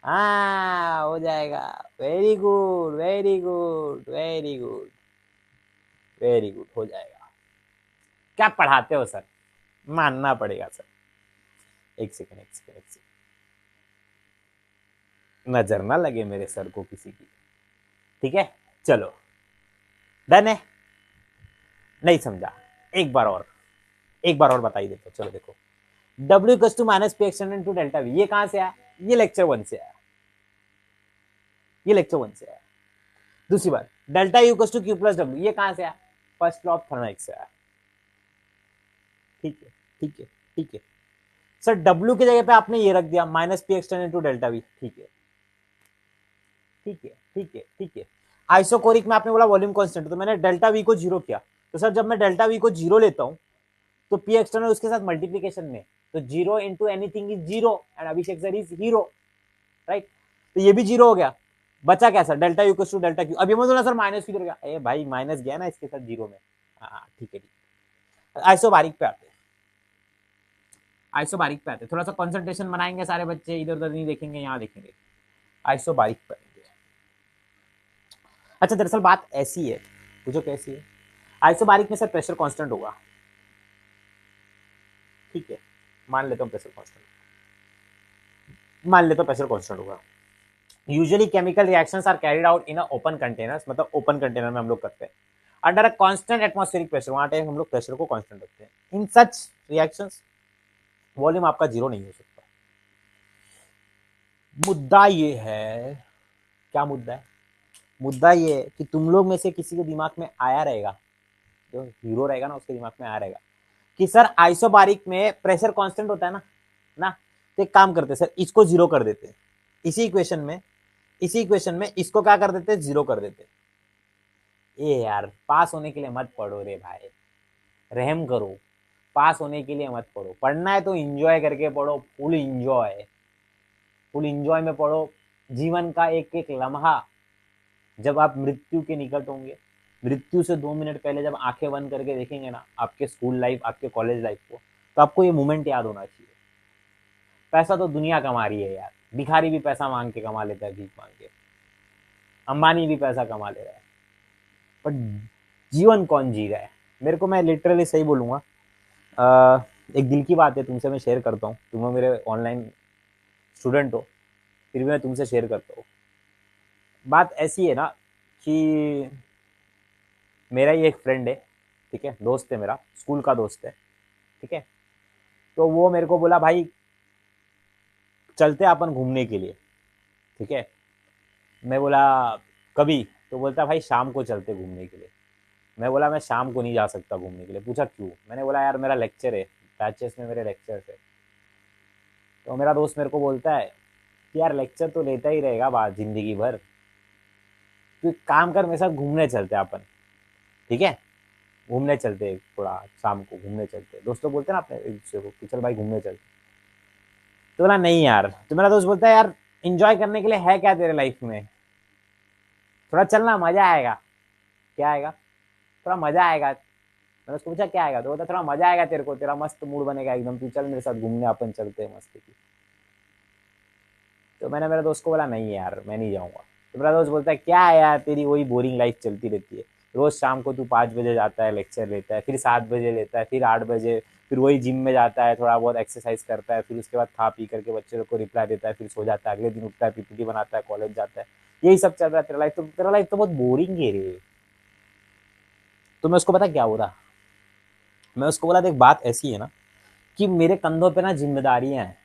हाँ हो जाएगा, very good very good very good very good, हो जाएगा। क्या पढ़ाते हो सर, मानना पड़ेगा सर। एक सेकंड एक सेकंड एक सेकंड, नजर ना लगे मेरे सर को किसी की, ठीक है, चलो डन है, नहीं समझा, एक बार और, एक बार और बताई देता हूँ, चलो देखो, W equals to minus P extended to delta V, ये कहां से आया, ये लेक्चर 1 से आया, ये लेक्चर 1 से आया। दूसरी बात, delta U equals to Q plus W, ये कहां से आया, फर्स्ट लॉ ऑफ थर्मोडायनेमिक्स से आया, ठीक है ठीक है ठीक है। सर W की जगह पे आपने ये रख दिया minus P extended to delta V, ठीक है ठीक है ठीक है ठीक है। आइसोकोरिक में आपने बोला वॉल्यूम कांस्टेंट, तो मैंने डेल्टा वी को जीरो किया, तो सर जब मैं डेल्टा वी को जीरो लेता हूं तो पी एक्सटर्नल उसके साथ मल्टीप्लीकेशन में, तो zero into anything is zero and Abhishek sir is hero, right, तो ये भी जीरो हो गया, बचा क्या sir, delta U to delta Q, अब ये बोला सर माइनस किधर गया, ए भाई माइनस गया ना इसके साथ जीरो में, हाँ ठीक है ठीक है। आइसोबारिक पे आते हैं, आइसोबारिक पे आते हैं, थोड़ा सा कंसंट्रेशन बनाएंगे सारे बच्चे, इधर उधर नहीं देखेंगे, यहाँ देखेंगे, आइसोबारिक पे आएंगे। अच्छा दरअसल बात ऐसी है, पूछो कैसी है, आइसोबारिक में सर प्रेशर कांस्टेंट होगा, ठीक है, मान लेता हूँ प्रेशर कांस्टेंट, मान लेता हूँ प्रेशर कांस्टेंट होगा। Usually chemical reactions are carried out in open containers, मतलब ओपन कंटेनर में हम लोग करते हैं under a constant atmospheric pressure, वहां टाइम हम लोग प्रेशर को कांस्टेंट रखते हैं। इन सच रिएक्शंस वॉल्यूम आपका जीरो नहीं हो सकता। मुद्दा ये है, क्या मुद्दा है, मुद्दा ये है कि तुम लोग में से किसी के दिमाग में आया रहेगा, जो हीरो रहेगा ना उसके दिमाग में आया रहेगा कि सर आइसोबारिक में प्रेशर कांस्टेंट होता है ना, ना, तो एक काम करते सर इसको जीरो कर देते, इसी इक्वेशन में, इसी इक्वेशन में इसको क्या कर देते, जीरो कर देते। ए यार पास होने के लिए मत पढ़ो रे भाई, रहम करो, पास होने के लिए मत पढ़ो, पढ़ना है तो एंजॉय करके पढ़ो, फुल एंजॉय, फुल एंजॉय में पढ़ो, जीवन का एक एक लम्हा, जब आप मृत्यु के निकट होंगे, मृत्यु से 2 मिनट पहले जब आंखें बंद करके देखेंगे ना आपके स्कूल लाइफ, आपके कॉलेज लाइफ को, तो आपको ये मोमेंट याद होना चाहिए। पैसा तो दुनिया कमा रही है यार, भिखारी भी पैसा मांग के कमा लेता है, भीख मांग के, अंबानी भी पैसा कमा ले रहा है, बट जीवन कौन जी रहा है, मेरे को, मैं लिटरली सही बोलूंगा, एक दिल की बात है तुमसे मैं शेयर करता हूँ, तुम मेरे ऑनलाइन स्टूडेंट हो, फिर भी मैं तुमसे शेयर करता हूँ। बात ऐसी है ना कि मेरा ही एक फ्रेंड है, ठीक है, दोस्त है मेरा, स्कूल का दोस्त है, ठीक है, तो वो मेरे को बोला भाई चलते अपन घूमने के लिए, ठीक है, मैं बोला कभी, तो बोलता भाई शाम को चलते घूमने के लिए, मैं बोला मैं शाम को नहीं जा सकता घूमने के लिए, पूछा क्यों, मैंने बोला यार मेरा लेक्चर है, बैचेस में मेरे लेक्चर है, तो मेरा दोस्त मेरे को बोलता है कि यार लेक्चर तो लेता ही रहेगा बात जिंदगी भर, तू काम कर मेरे साथ घूमने चलते अपन, ठीक है, घूमने चलते, थोड़ा शाम को घूमने चलते, दोस्तों बोलते हैं ना अपने एक दूसरे को कि चल भाई घूमने चलते, तो बोला नहीं यार, तो मेरा दोस्त बोलता है यार इंजॉय करने के लिए है क्या तेरे लाइफ में, थोड़ा चलना मजा आएगा, क्या आएगा, थोड़ा मजा आएगा, मैंने उसको पूछा क्या आएगा, तो बोलता थोड़ा मजा आएगा तेरे को, तेरा मस्त मूड बनेगा एकदम, तू चल मेरे साथ घूमने अपन चलते हैं मस्त की, तो मैंने मेरे दोस्त को बोला नहीं यार मैं नहीं जाऊंगा, तो मेरा दोस्त बोलता है क्या है यार तेरी वही बोरिंग लाइफ चलती रहती है, रोज शाम को तू 5 बजे जाता है लेक्चर लेता है, फिर 7 बजे लेता है, फिर 8 बजे, फिर वही जिम में जाता है, थोड़ा बहुत एक्सरसाइज करता है, फिर उसके बाद खा पी करके बच्चे को रिप्लाई देता है, फिर सो जाता है, अगले दिन उठता है पीपीटी बनाता है, कॉलेज जाता है, यही सब चल रहा है तेरा लाइफ तो बहुत बोरिंग है रे। तो मैं उसको पता क्या बोला, मैं उसको बोला देख बात ऐसी है ना कि मेरे कंधों पे ना जिम्मेदारियां हैं।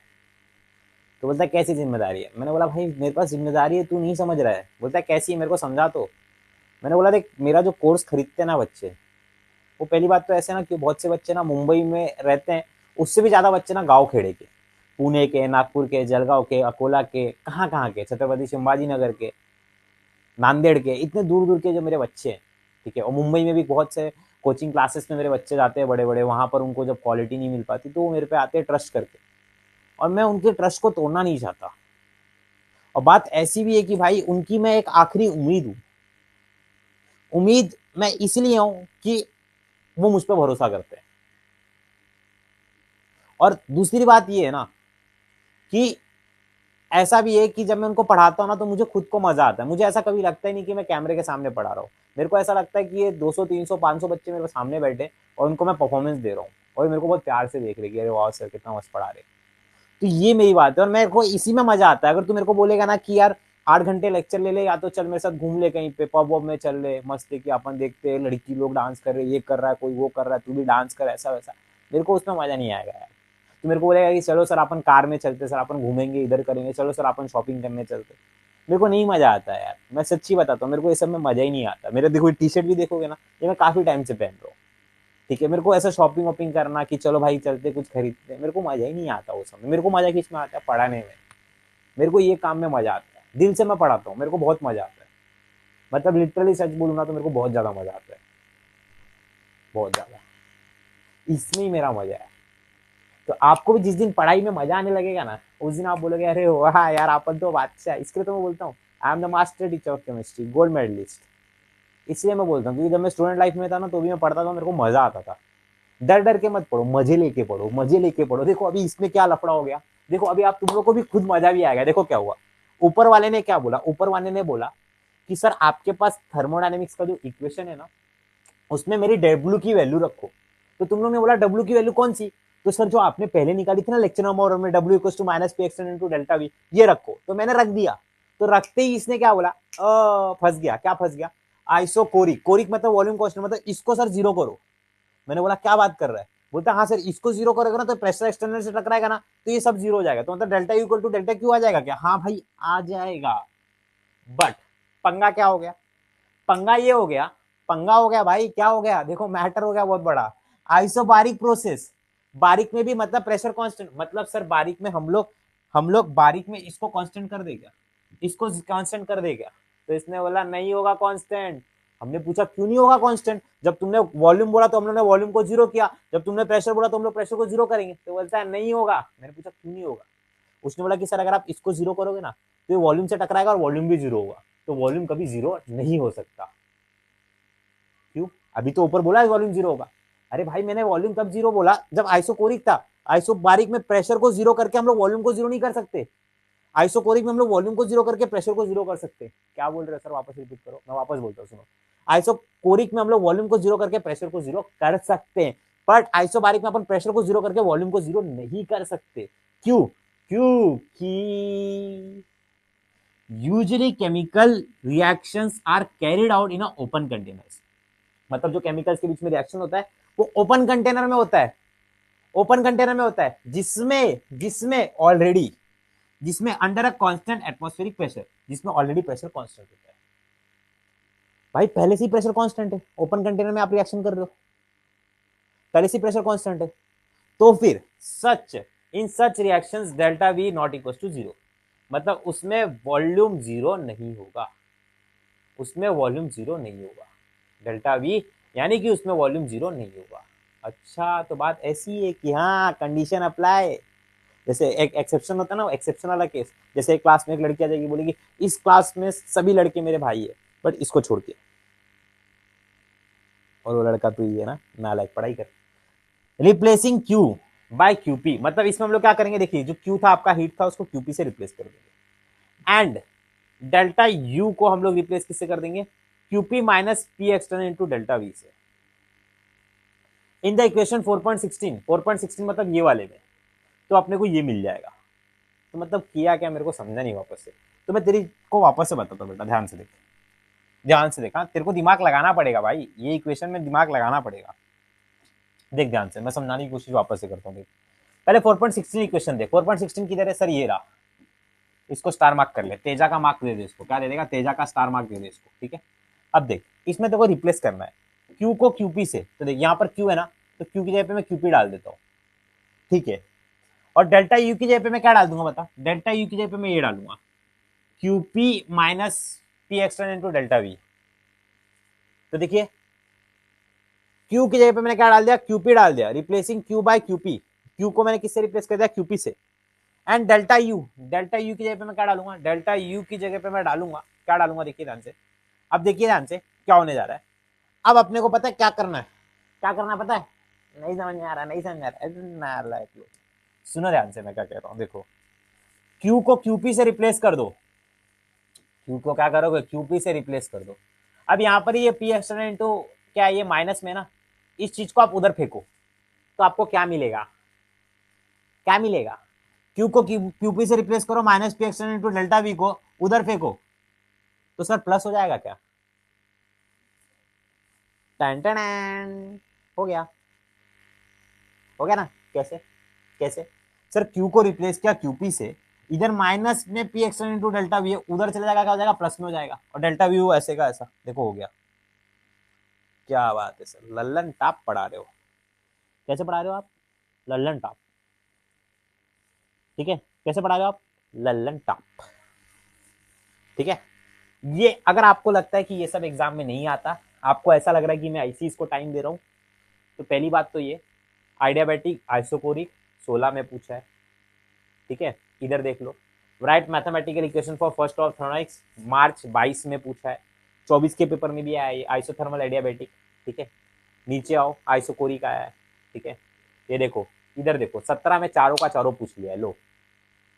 तो बोलता है कैसी जिम्मेदारी है? मैंने बोला भाई मेरे पास जिम्मेदारी है, तू नहीं समझ रहा है। बोलता है कैसी है, मेरे को समझा तो। मैंने बोला देख मेरा जो कोर्स खरीदते हैं ना बच्चे, वो पहली बात तो ऐसे ना कि बहुत से बच्चे ना मुंबई में रहते हैं, उससे भी ज्यादा बच्चे ना गाँव खेड़े के, पुणे के, नागपुर के, जलगांव के, अकोला के, कहाँ कहाँ के, छत्रपति शिवाजी नगर के, नांदेड़ के, इतने दूर दूर के जो मेरे बच्चे हैं, ठीक है। और मुंबई में भी बहुत से कोचिंग क्लासेस में मेरे बच्चे जाते हैं बड़े बड़े, वहां पर उनको जब क्वालिटी नहीं मिल पाती तो वो मेरे पे आते हैं ट्रस्ट करके, और मैं उनके ट्रस्ट को तोड़ना नहीं चाहता। और बात ऐसी भी है कि भाई उनकी मैं एक आखिरी उम्मीद हूं। उम्मीद मैं इसलिए हूं कि वो मुझ पर भरोसा करते हैं। और दूसरी बात ये है ना कि ऐसा भी है कि जब मैं उनको पढ़ाता हूँ ना तो मुझे खुद को मजा आता है। मुझे ऐसा कभी लगता ही नहीं कि मैं कैमरे के सामने पढ़ा रहा हूँ। मेरे को ऐसा लगता है कि ये 200 300 500 बच्चे मेरे सामने बैठे और उनको मैं परफॉर्मेंस दे रहा हूँ, और मेरे को बहुत प्यार से देख रहे कि अरे वाह सर कितना मस्त पढ़ा रहे। तो ये मेरी बात है, और मेरे को इसी में मजा आता है। अगर तू मेरे को बोलेगा ना कि यार 8 घंटे लेक्चर ले ले, या तो चल मेरे साथ घूम ले कहीं पे, पब वब में चल ले, मस्त है कि अपन देखते हैं लड़की लोग डांस कर रहे, ये कर रहा है कोई, वो कर रहा है, तू भी डांस कर, ऐसा वैसा, मेरे को उसमें मजा नहीं आएगा यार। तो मेरे को बोलेगा कि चलो सर अपन कार में चलते, सर अपन घूमेंगे, इधर करेंगे, चलो सर अपन शॉपिंग करने चलते, मेरे को नहीं मजा आता है यार। मैं सच्ची बताता हूँ, मेरे को ये सब में मजा ही नहीं आता। मेरे देखो टी शर्ट भी देखोगे ना, ये मैं काफी टाइम से पहन रहा हूँ, ठीक है। मेरे को ऐसा शॉपिंग वॉपिंग करना कि चलो भाई चलते कुछ खरीदते, मेरे को मजा ही नहीं आता वो समय। मेरे को मजा किस में आता है? पढ़ाने में। मेरे को ये काम में मजा आता है, दिल से मैं पढ़ाता हूँ, मेरे को बहुत मजा आता है। मतलब लिटरली सच बोलूँ ना तो मेरे को बहुत ज्यादा मजा आता है, बहुत ज्यादा। इसमें ही मेरा मजा है। तो आपको भी जिस दिन पढ़ाई में मजा आने लगेगा ना, उस दिन आप बोलोगे अरे वाह यार अपन तो बादशाह। इसके लिए तो मैं बोलता हूँ I am the master teacher of chemistry, gold medalist. इसलिए मैं बोलता हूँ क्योंकि जब मैं स्टूडेंट लाइफ में था ना तो भी मैं पढ़ता था, मेरे को मजा आता था। डर डर के मत पढ़ो, मजे लेके पढ़ो, मजे लेके पढ़ो। देखो अभी इसमें क्या लफड़ा हो गया, देखो अभी आप तुम लोग को भी खुद मजा भी आएगा। देखो क्या हुआ, ऊपर वाले ने क्या बोला, ऊपर वाले ने बोला कि सर आपके पास थर्मोडायनेमिक्स का जो इक्वेशन है ना, उसमें मेरी डब्ल्यू की वैल्यू रखो। तो तुम लोग ने बोला डब्ल्यू की वैल्यू कौन सी? तो सर जो आपने पहले निकाली थी ना लेक्चर नंबर में, W equal to minus P extend into delta V, ये रखो। तो मैंने रख दिया। तो रखते ही इसने क्या बोला, फंस गया। क्या फंस गया? आइसोकोरिक, कोरिक मतलब वॉल्यूम कांस्टेंट, मतलब इसको सर जीरो करो। मैंने बोला क्या बात कर रहा है? बोलता हाँ सर इसको जीरो करोगे ना तो प्रेशर एक्सटर्नल से टकराएगा ना, तो ये सब जीरो हो जाएगा। तो मतलब delta U equal to delta Q आ जाएगा क्या? हाँ भाई आ जाएगा। बट पंगा क्या हो गया? पंगा ये हो गया, पंगा हो गया भाई, क्या हो गया? देखो मैटर हो गया बहुत बड़ा। आइसोबारिक प्रोसेस, बारीक में भी मतलब प्रेशर कांस्टेंट, मतलब सर बारीक में हम लोग बारीक में इसको कांस्टेंट कर देगा, इसको कांस्टेंट कर देगा। तो इसने बोला नहीं होगा कांस्टेंट। हमने पूछा क्यों नहीं होगा कांस्टेंट? जब तुमने वॉल्यूम बोला तो हम लोग ने वॉल्यूम को जीरो किया, जब तुमने प्रेशर बोला तो हम लोग प्रेशर को जीरो करेंगे। तो बोलता है नहीं होगा। मैंने पूछा क्यों नहीं होगा? उसने बोला कि सर अगर आप इसको जीरो करोगे ना तो ये वॉल्यूम से टकराएगा और वॉल्यूम भी जीरो होगा, तो वॉल्यूम कभी जीरो नहीं हो सकता। क्यों? अभी तो ऊपर बोला है वॉल्यूम जीरो होगा। अरे भाई मैंने वॉल्यूम तब जीरो बोला जब आइसोकोरिक था। आइसोबारिक में प्रेशर को जीरो करके हम लोग वॉल्यूम को जीरो नहीं कर सकते। आइसोकोरिक में हम लोग वॉल्यूम को जीरो करके प्रेशर को जीरो कर सकते। क्या बोल रहे हो सर? वापस रिपीट करो, मैं वापस बोलता हूँ सुनो। आइसोकोरिक में हम लोग वॉल्यूम को जीरो करके प्रेशर को जीरो कर सकते हैं, बट आइसोबारिक में अपन प्रेशर को जीरो करके वॉल्यूम को जीरो नहीं कर सकते। क्यों? क्योंकि usually chemical reactions are carried out in open containers. मतलब जो केमिकल्स के बीच में रिएक्शन होता है वो ओपन कंटेनर में होता है। ओपन कंटेनर में होता है जिसमें जिसमें ऑलरेडी जिसमें under a constant atmospheric pressure, जिसमें ऑलरेडी प्रेशर कांस्टेंट होता है। भाई पहले से ही प्रेशर कांस्टेंट है, ओपन कंटेनर में आप रिएक्शन कर रहे हो, पहले से प्रेशर कांस्टेंट है। तो फिर such in such reactions delta V not equal to zero, मतलब उसमें वॉल्यूम जीरो नहीं होगा, उसमें वॉल्यूम जीरो नहीं होगा। डेल्टा वी यानी कि उसमें वॉल्यूम जीरो नहीं होगा। अच्छा तो बात ऐसी है कि हाँ कंडीशन अप्लाई। जैसे एक एक्सेप्शन होता है ना, एक्सेप्शन वाला केस, जैसे एक क्लास में एक लड़की आ जाएगी बोलेगी इस क्लास में सभी लड़के मेरे भाई है बट इसको छोड़ के, और वो लड़का तो ये है ना नालायक पढ़ाई कर। रिप्लेसिंग क्यू बाय क्यूपी, मतलब इसमें हम लोग क्या करेंगे, देखिए जो क्यू था आपका हीट था उसको क्यूपी से रिप्लेस कर देंगे, एंड डेल्टा यू को हम लोग रिप्लेस किससे कर देंगे? QP minus P external into delta V से। इन द इक्वेशन 4.16, 4.16 मतलब ये वाले में, तो अपने को ये मिल जाएगा। तो मतलब किया क्या मेरे को समझा नहीं वापस से। तो मैं तेरी को वापस से बताता हूँ बेटा, ध्यान से देख, ध्यान से देखा, तेरे को दिमाग लगाना पड़ेगा भाई, ये इक्वेशन में दिमाग लगाना पड़ेगा। देख ध्यान से, मैं समझाने की कोशिश वापस से करता हूँ। देख पहले 4.16 इक्वेशन देख, 4.16 किधर है सर, ये रहा, इसको स्टार मार्क कर ले, तेजा का मार्क दे दे इसको, क्या दे देगा, तेजा का स्टार मार्क दे दे इसको, ठीक है। अब देख इसमें तेरे को रिप्लेस करना है क्यू को क्यूपी से, तो देख यहाँ पर क्यू है ना, तो क्यू की जगह पे मैं क्यूपी डाल देता हूँ, ठीक है। और डेल्टा यू की जगह पे मैं क्या डाल दूंगा बता, डेल्टा यू की जगह पे मैं ये डालूंगा QP minus P external into delta V. तो देखिए क्यू की जगह पे मैंने क्या डाल दिया, क्यूपी डाल दिया, replacing Q by QP, Q को मैंने किससे रिप्लेस कर दिया, क्यूपी से। And delta U, delta U की जगह पे मैं क्या डालूंगा, डेल्टा यू की जगह पे मैं डालूंगा, क्या डालूंगा, देखिए ध्यान से। अब देखिए ध्यान से क्या होने जा रहा है, अब अपने को पता है क्या करना है, क्या करना है पता है, नहीं समझ में आ रहा, नहीं समझ में आ रहा, सुनो ध्यान से मैं क्या कह रहा हूँ, देखो क्यू को क्यूपी से रिप्लेस कर दो, क्यू को क्या करोगे, क्यूपी से रिप्लेस कर दो। अब यहाँ पर ये पी एक्सटर्नल इंटू क्या, ये माइनस में ना, इस चीज को आप उधर फेंको, तो आपको क्या मिलेगा, क्या मिलेगा, क्यू को क्यूपी से रिप्लेस करो, minus P external into delta we को उधर फेंको, तो सर प्लस हो जाएगा क्या, टन टन हो गया, हो गया ना। कैसे, कैसे सर, क्यू को रिप्लेस किया क्यूपी से, इधर माइनस में P external into delta we उधर चला जाएगा, क्या हो जाएगा, प्लस में हो जाएगा, और डेल्टा वी ऐसे का ऐसा, देखो हो गया। क्या बात है सर, लल्लन टाप पढ़ा रहे हो, कैसे पढ़ा रहे हो आप, लल्लन टॉप, ठीक है, कैसे पढ़ा रहे हो आप, लल्लन टॉप, ठीक है। ये अगर आपको लगता है कि ये सब एग्जाम में नहीं आता, आपको ऐसा लग रहा है कि मैं ऐसी इसको टाइम दे रहा हूँ, तो पहली बात तो ये आइडियाबैटिक आइसोकोरिक 16 में पूछा है, ठीक है, इधर देख लो। Right mathematical equation for first of thermodynamics March 22 में पूछा है, 24 के पेपर में भी आया है आइसोथर्मल आइडियाबैटिक, ठीक है। नीचे आओ, आइसोकोरिक आया है, ठीक है। ये देखो, इधर देखो 17 में चारों का चारों पूछ लिया है, लो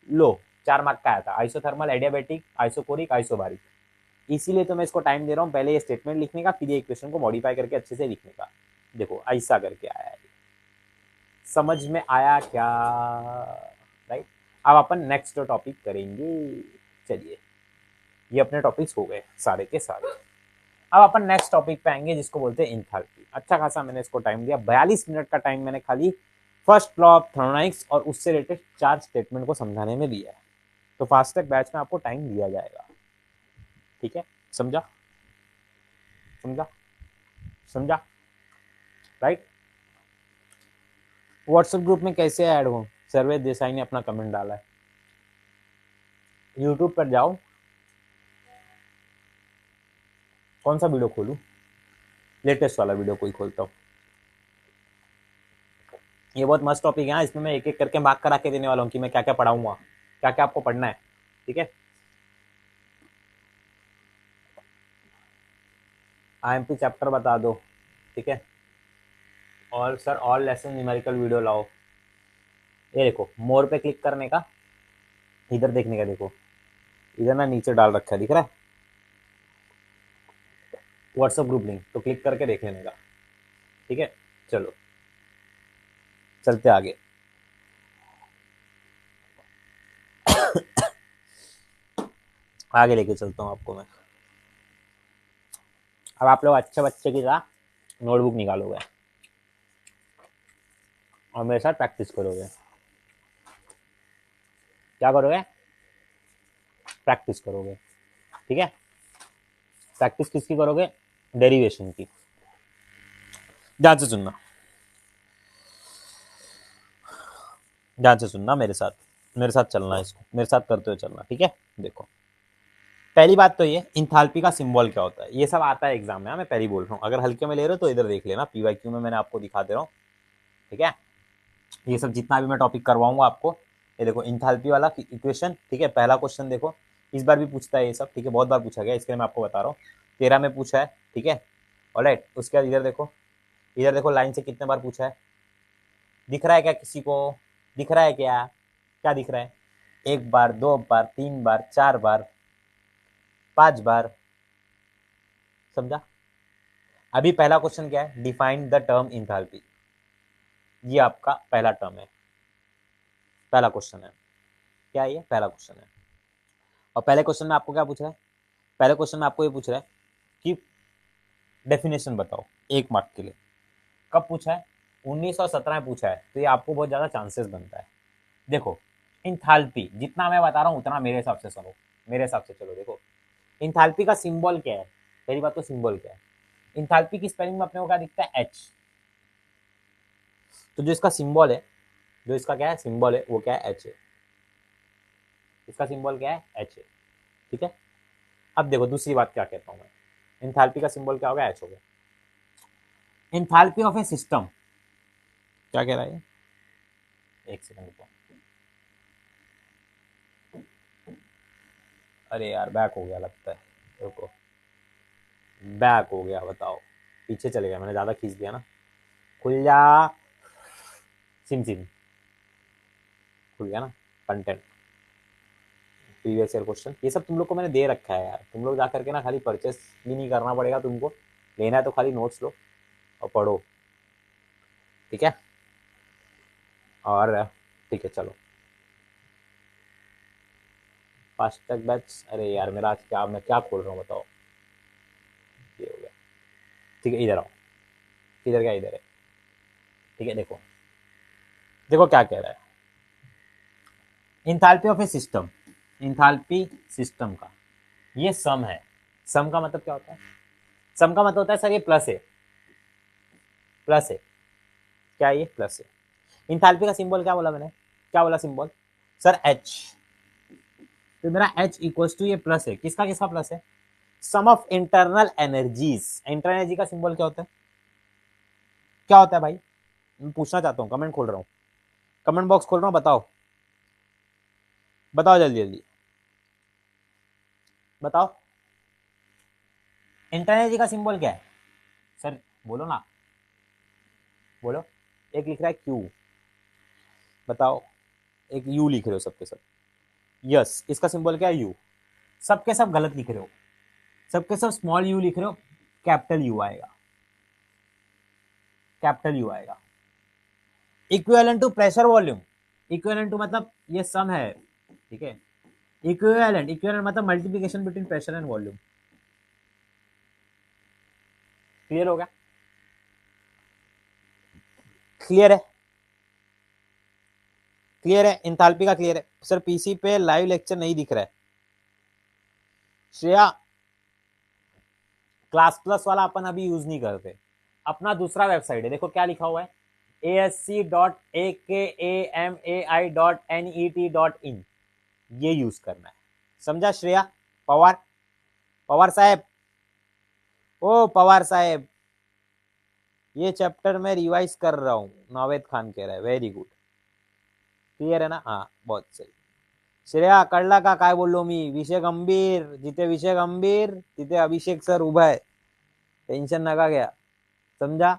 लो 4 मार्क का आया था, आइसोथर्मल एडियाबैटिक आइसोकोरिक आइसोबारिक। इसीलिए तो मैं इसको टाइम दे रहा हूँ, पहले ये स्टेटमेंट लिखने का, फिर ये इक्वेशन को मॉडिफाई करके अच्छे से लिखने का। देखो ऐसा करके आया है, समझ में आया क्या, राइट। अब अपन नेक्स्ट टॉपिक करेंगे, चलिए ये अपने टॉपिक्स हो गए सारे के सारे। अब अपन नेक्स्ट टॉपिक पे आएंगे जिसको बोलते हैं इंथैल्पी। अच्छा खासा मैंने इसको टाइम दिया, 42 मिनट का टाइम मैंने खाली फर्स्ट लॉ ऑफ थर्मोडायनेमिक्स और उससे रिलेटेड 4 स्टेटमेंट को समझाने में दिया है। तो फास्टैग बैच में आपको टाइम दिया जाएगा, ठीक है, समझा, समझा, समझा, राइट। व्हाट्सएप ग्रुप में कैसे ऐड हो, सर्वे देसाई ने अपना कमेंट डाला है। यूट्यूब पर जाओ, कौन सा वीडियो खोलूं, लेटेस्ट वाला वीडियो कोई खोलता हूँ। ये बहुत मस्त टॉपिक है, इसमें मैं एक एक करके मार्क करा के देने वाला हूँ कि मैं क्या क्या पढ़ाऊंगा, क्या क्या आपको पढ़ना है, ठीक है। आईएमपी चैप्टर बता दो, ठीक है। और sir all lesson numerical video लाओ। ये देखो मोर पे क्लिक करने का, इधर देखने का, देखो इधर ना नीचे डाल रखा है, दिख रहा है व्हाट्सएप ग्रुप लिंक, तो क्लिक करके देख लेने का, ठीक है। चलो चलते आगे। आगे लेके चलता हूँ आपको मैं। अब आप लोग अच्छे बच्चे की तरह नोटबुक निकालोगे और मेरे साथ प्रैक्टिस करोगे। क्या करोगे, प्रैक्टिस करोगे, ठीक है। प्रैक्टिस किसकी करोगे, डेरिवेशन की। ध्यान से सुनना, ध्यान से सुनना, मेरे साथ चलना, इसको मेरे साथ करते हुए चलना, ठीक है। देखो पहली बात तो ये इंथाल्पी का सिंबल क्या होता है, ये सब आता है एग्जाम में, मैं पहले बोल रहा हूँ, अगर हल्के में ले रहे हो तो इधर देख लेना, पीवाईक्यू में मैंने आपको दिखा दे रहा हूँ, ठीक है। ये सब जितना भी मैं टॉपिक करवाऊंगा आपको, ये देखो इंथाल्पी वाला इक्वेशन, ठीक है। पहला क्वेश्चन देखो, इस बार भी पूछता है ये सब, ठीक है, बहुत बार पूछा गया, इसके लिए मैं आपको बता रहा हूँ। 13 में पूछा है, ठीक है, ऑलराइट। उसके बाद इधर देखो, इधर देखो लाइन से कितने बार पूछा है, दिख रहा है क्या किसी को, दिख रहा है क्या, क्या दिख रहा है, 1 बार, 2 बार, 3 बार, 4 बार, 5 बार, समझा। अभी पहला क्वेश्चन क्या है, डिफाइन द टर्म इंथैल्पी, ये आपका पहला टर्म है, पहला क्वेश्चन है, क्या है ये, पहला क्वेश्चन है। और पहले क्वेश्चन में आपको क्या पूछ रहा है, पहले क्वेश्चन में आपको ये पूछ रहा है कि डेफिनेशन बताओ 1 मार्क के लिए। कब पूछा है, 1917 में पूछा है, तो ये आपको बहुत ज्यादा चांसेस बनता है। देखो इंथाल्पी, जितना मैं बता रहा हूँ उतना मेरे हिसाब से सुनो, मेरे हिसाब से चलो देखो, इंथाल्पी का सिंबल क्या है, पहली बात तो सिंबल क्या है। इंथाल्पी की स्पेलिंग में अपने को क्या दिखता है, एच। तो जो इसका सिंबल है, जो इसका क्या है सिंबल है, वो क्या है, एच है। इसका सिंबल क्या है, एच है। ठीक है, अब देखो दूसरी बात क्या कहता हूँ मैं, इंथाल्पी का सिंबल क्या होगा, एच होगा। इंथाल्पी ऑफ ए सिस्टम, क्या कह रहा है, एक सेकंड रुको, अरे यार बैक हो गया लगता है, रुको, बैक हो गया, बताओ, पीछे चले गया, मैंने ज्यादा खींच दिया ना। खुल जा, सिम सिम, खुल गया ना, कंटेंट, प्रीवियस ईयर क्वेश्चन, ये सब तुम लोग को मैंने दे रखा है यार, तुम लोग जा करके ना खाली परचेस भी नहीं करना पड़ेगा तुमको, लेना है तो खाली नोट्स लो और पढ़ो, ठीक है। और ठीक है चलो, फास्ट तक बैच, अरे यार मेरा आज क्या, मैं क्या खोल रहा हूँ बताओ, ये हो गया, ठीक है, इधर आओ, इधर क्या, इधर है, ठीक है। देखो देखो क्या कह रहा है, enthalpy of a system, enthalpy system का ये सम है। सम का मतलब क्या होता है, सम का मतलब होता है सर ये प्लस है, प्लस है, क्या ये प्लस है। इंथाल्पी का सिंबल क्या बोला मैंने, क्या बोला सिंबल, सर एच। तो मेरा एच इक्वल्स टू ये प्लस है, किसका किसका प्लस है, sum of internal energies. Internal energy का सिंबल क्या होता है, क्या होता है भाई, मैं पूछना चाहता हूँ, कमेंट खोल रहा हूँ, कमेंट बॉक्स खोल रहा हूँ, बताओ बताओ जल्दी जल्दी बताओ, इंटरनल एनर्जी का सिंबल क्या है सर, बोलो ना, बोलो। एक लिख रहा है क्यू, बताओ, एक यू लिख रहे हो सबके सब, यस इसका सिंबल क्या है, यू। सबके सब गलत लिख रहे हो, सबके सब स्मॉल यू लिख रहे हो, कैपिटल यू आएगा, कैपिटल यू आएगा। Equivalent to pressure volume, equivalent to मतलब ये सम है, ठीक है। इक्विवेलेंट, इक्विवेलेंट मतलब multiplication between pressure and volume, clear हो गया, क्लियर है, क्लियर है, इंथाल्पी का क्लियर है सर। पीसी पे लाइव लेक्चर नहीं दिख रहा है श्रेया, क्लास प्लस वाला अपन अभी यूज नहीं करते, अपना दूसरा वेबसाइट है, देखो क्या लिखा हुआ है, asc.akameai.net.in, ये यूज करना है, समझा श्रेया, पवार, पवार साहेब, ओ पवार साहेब, ये चैप्टर मैं रिवाइज कर रहा हूँ, नावेद खान कह रहा है, वेरी गुड, क्लियर है ना, हाँ बहुत सही। श्रेया कळला का काय बोललो मी, विषय गंभीर, जिथे विषय गंभीर तिथे अभिषेक सर उभा आहे, टेन्शन नका घ्या, समझा,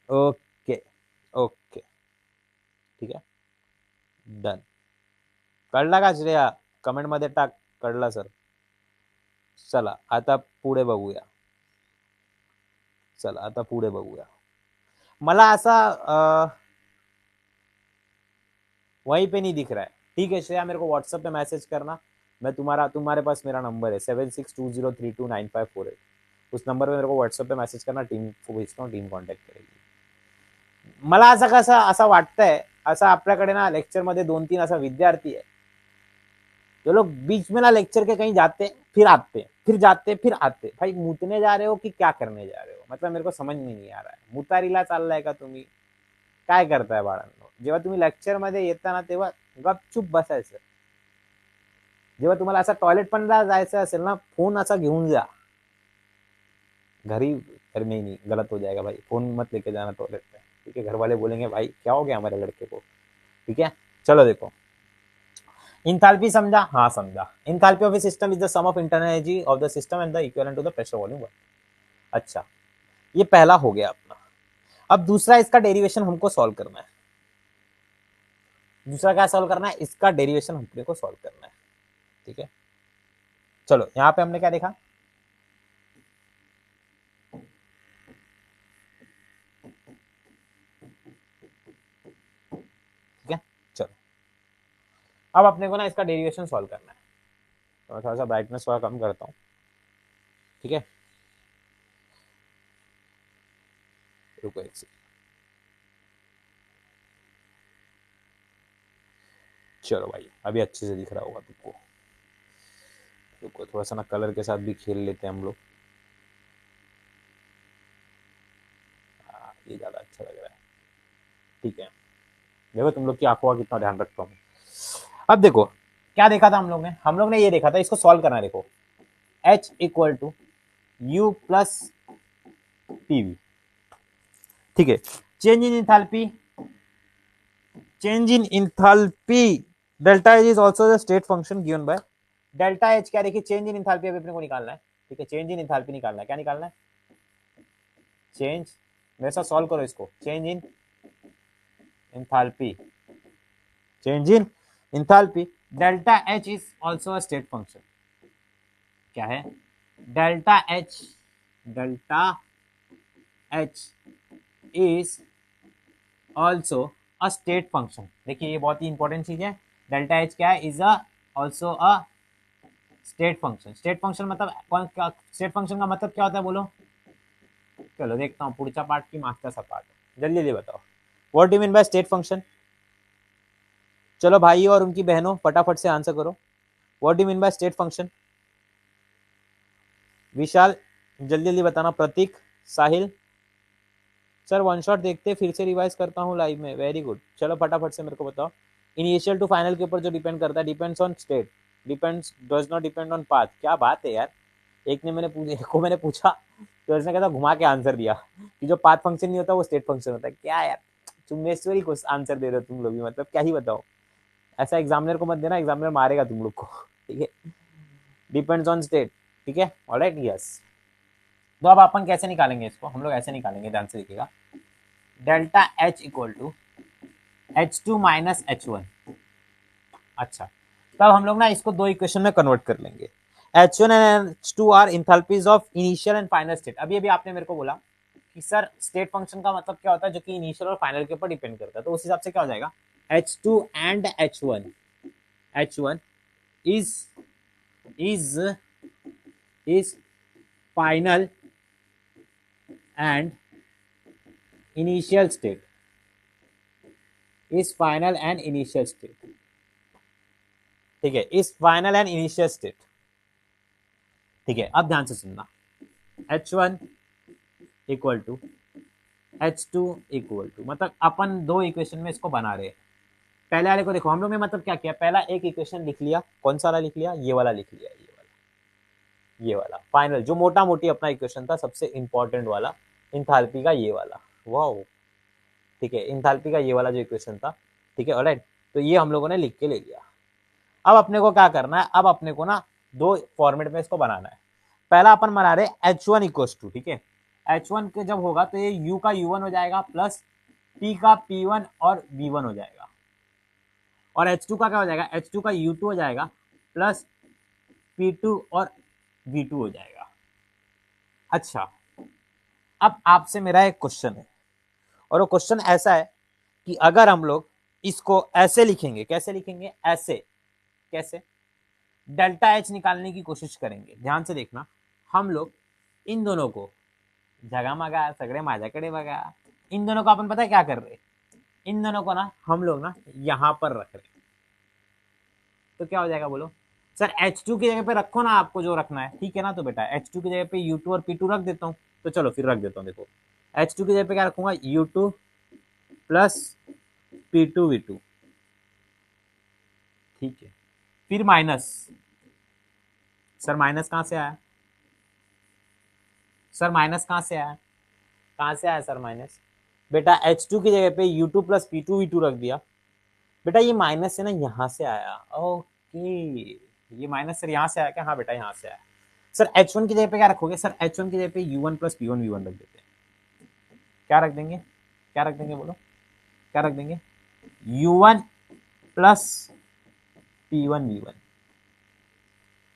ओके ओके, ठीक है, डन, कळला का श्रेया, कमेंट मध्ये टाक, कळला सर। चला आता पुढे बघूया, चला आता पुढे बघूया, मला असा वहीं पे नहीं दिख रहा है, ठीक है श्रेया, मेरे को व्हाट्सएप पे मैसेज करना, मैं तुम्हारा, तुम्हारे पास मेरा नंबर है 7620329548, उस नंबर पे मेरे को व्हाट्सएप पे मैसेज करना, टीम को भेजता हूँ, टीम कॉन्टॅक्ट करेगी। मला असं कसं असं वाटतंय, असं आपल्याकडे ना लेक्चर मध्ये 2-3 असा विद्यार्थी है, जो लोग बीच में ना लेक्चर के कहीं जाते फिर आते फिर जाते फिर आते, भाई मुतने जा रहे हो कि क्या करने जा रहे हो, मतलब मेरे को समझ में नहीं आ रहा है, मुतारीला चाललाय का तुम्ही, काय करताय बाळांनो, जेव्हा तुम्ही लेक्चर मध्ये येता ना तेव्हा गपचूप बसायचं, जेव्हा तुम्हाला असं टॉयलेट पण जायचं असेल ना, फोन असा घेऊन जा घरी, अरे नहीं नहीं गलत हो जाएगा भाई, फोन मत लेके जाना टॉयलेट में, ठीक है, घर वाले बोलेंगे भाई क्या हो गया हमारे लड़के को, ठीक है। चलो देखो, इंथाल्पी समझा, हाँ समझा, enthalpy of a system is the sum of internal energy of the system and the equivalent to the pressure volume. अच्छा, ये पहला हो गया अपना, अब दूसरा इसका डेरिवेशन हमको सॉल्व करना है, दूसरा क्या सॉल्व करना है, इसका डेरिवेशन हमने को सॉल्व करना है, ठीक है। चलो यहाँ पे हमने क्या देखा, ठीक है, चलो अब अपने को ना इसका डेरिवेशन सॉल्व करना है, तो मैं थोड़ा सा ब्राइटनेस थोड़ा कम करता हूँ, ठीक है। रुको एक सेकंड, चलो भाई अभी अच्छे से दिख रहा होगा तुमको। रुको थोड़ा सा ना कलर के साथ भी खेल लेते हैं हम लोग। ये ज़्यादा अच्छा लग रहा है, ठीक है। देखो तुम लोग की आंखों का कितना ध्यान रखता हूँ। अब देखो क्या देखा था हम लोग ने ये देखा था, इसको सॉल्व करना है। देखो H equal to U plus PV, ठीक है। Change in enthalpy, change in enthalpy delta H is also the state function given by delta H. क्या देखिए चेंज इन इंथैल्पी अभी अपने को निकालना है, ठीक है। चेंज इन इंथैल्पी निकालना है, क्या निकालना है? चेंज, मेरे साथ सॉल्व करो इसको। Change in enthalpy, change in enthalpy, delta H is also a state function. क्या है? Delta H, delta H is also a state function. देखिए ये बहुत ही इंपॉर्टेंट चीज है। डेल्टा एच क्या है? Is a also a state function. State function मतलब कौन, क्या स्टेट फंक्शन का मतलब क्या होता है बोलो? चलो देखता हूँ पुढचा पार्ट की मागचा सा पार्ट, जल्दी जल्दी बताओ। What do you mean by state function? चलो भाई और उनकी बहनों फटाफट से आंसर करो। What do you mean by state function? Vishal जल्दी जल्दी बताना। Prateek, Sahil. Sir one shot देखते फिर से रिवाइज करता हूँ लाइव में। वेरी गुड, चलो फटाफट से मेरे को बताओ। इनिशियल टू फाइनल के ऊपर जो डिपेंड करता है, depends on state, depends does not depend on path. क्या बात है यार, एक ने मैंने पूछा, एक को मैंने पूछा तो उसने कहता घुमा के आंसर दिया कि जो पाथ फंक्शन नहीं होता वो स्टेट फंक्शन होता है। क्या यार चुम्बेश्वरी को आंसर दे रहे हो तुम लोग भी, मतलब क्या ही बताओ। ऐसा एग्जामिनर को मत देना, एग्जामिनर मारेगा तुम लोग को, ठीक है। डिपेंड्स ऑन स्टेट, ठीक है। Alright, yes. तो अब अपन कैसे निकालेंगे इसको? हम लोग ऐसे निकालेंगे, ध्यान से देखिएगा। Delta H equal to H2 minus H1। अच्छा, तब हम लोग ना इसको दो इक्वेशन में कन्वर्ट कर लेंगे। H1 and H2 are enthalpies of initial and final state. अभी अभी आपने मेरे को बोला कि सर स्टेट फंक्शन का मतलब क्या होता है, जो कि इनिशियल और फाइनल के ऊपर डिपेंड करता है। तो उस हिसाब से क्या हो जाएगा? H2 and H1, H1 is is is final and initial state, is final and initial state, ठीक है। Is final and initial state, ठीक है। अब ध्यान से सुनना। H1 equal to H2 equal to, मतलब अपन दो इक्वेशन में इसको बना रहे हैं। पहले वाले को देखो, हम लोग ने मतलब क्या किया, पहला एक इक्वेशन लिख लिया। कौन सा वाला लिख लिया? ये वाला लिख लिया, ये वाला फाइनल जो मोटा मोटी अपना इक्वेशन था, सबसे इंपॉर्टेंट वाला, इंथैल्पी का ये वाला। वाओ, ठीक है, इंथैल्पी का ये वाला जो इक्वेशन था, ठीक है। ऑलराइट, तो ये हम लोगों ने लिख के ले लिया। अब अपने को क्या करना है? अब अपने को ना दो फॉर्मेट में इसको बनाना है। पहला अपन बना रहे H1 इक्वल टू, ठीक है। H1 के जब होगा तो ये U का U1 हो जाएगा प्लस P का P1 और V1 हो जाएगा, और H2 का क्या हो जाएगा? H2 का U2 हो जाएगा प्लस P2 और V2 हो जाएगा। अच्छा, अब आपसे मेरा एक क्वेश्चन है, और वो क्वेश्चन ऐसा है कि अगर हम लोग इसको ऐसे लिखेंगे, कैसे लिखेंगे? ऐसे, कैसे? डेल्टा एच निकालने की कोशिश करेंगे। ध्यान से देखना, हम लोग इन दोनों को जगह मगा सगड़े माझ्याकडे बघा, इन दोनों को अपन पता है क्या कर रहे? इन दोनों को ना हम लोग ना यहां पर रख रहे। तो क्या हो जाएगा बोलो? सर H2 की जगह पे रखो ना, आपको जो रखना है, ठीक है ना। तो बेटा H2 की जगह पे U2 और P2 रख देता हूँ। तो चलो फिर रख देता हूँ। देखो H2 की जगह पे क्या रखूंगा? U2 प्लस P2 V2, ठीक है। फिर माइनस, सर माइनस कहां से आया? सर माइनस कहां से आया? कहां से आया सर माइनस? बेटा H2 की जगह पे U2 प्लस P2 V2 रख दिया। बेटा ये माइनस है ना, यहाँ से आया। ओके, ये माइनस सर यहाँ से आया क्या? हाँ बेटा यहाँ से आया। सर H1 की जगह पे क्या रखोगे? सर H1 की जगह पे U1 प्लस P1 V1 रख देते हैं। क्या रख देंगे? क्या रख देंगे बोलो? क्या रख देंगे? U1 प्लस P1 V1,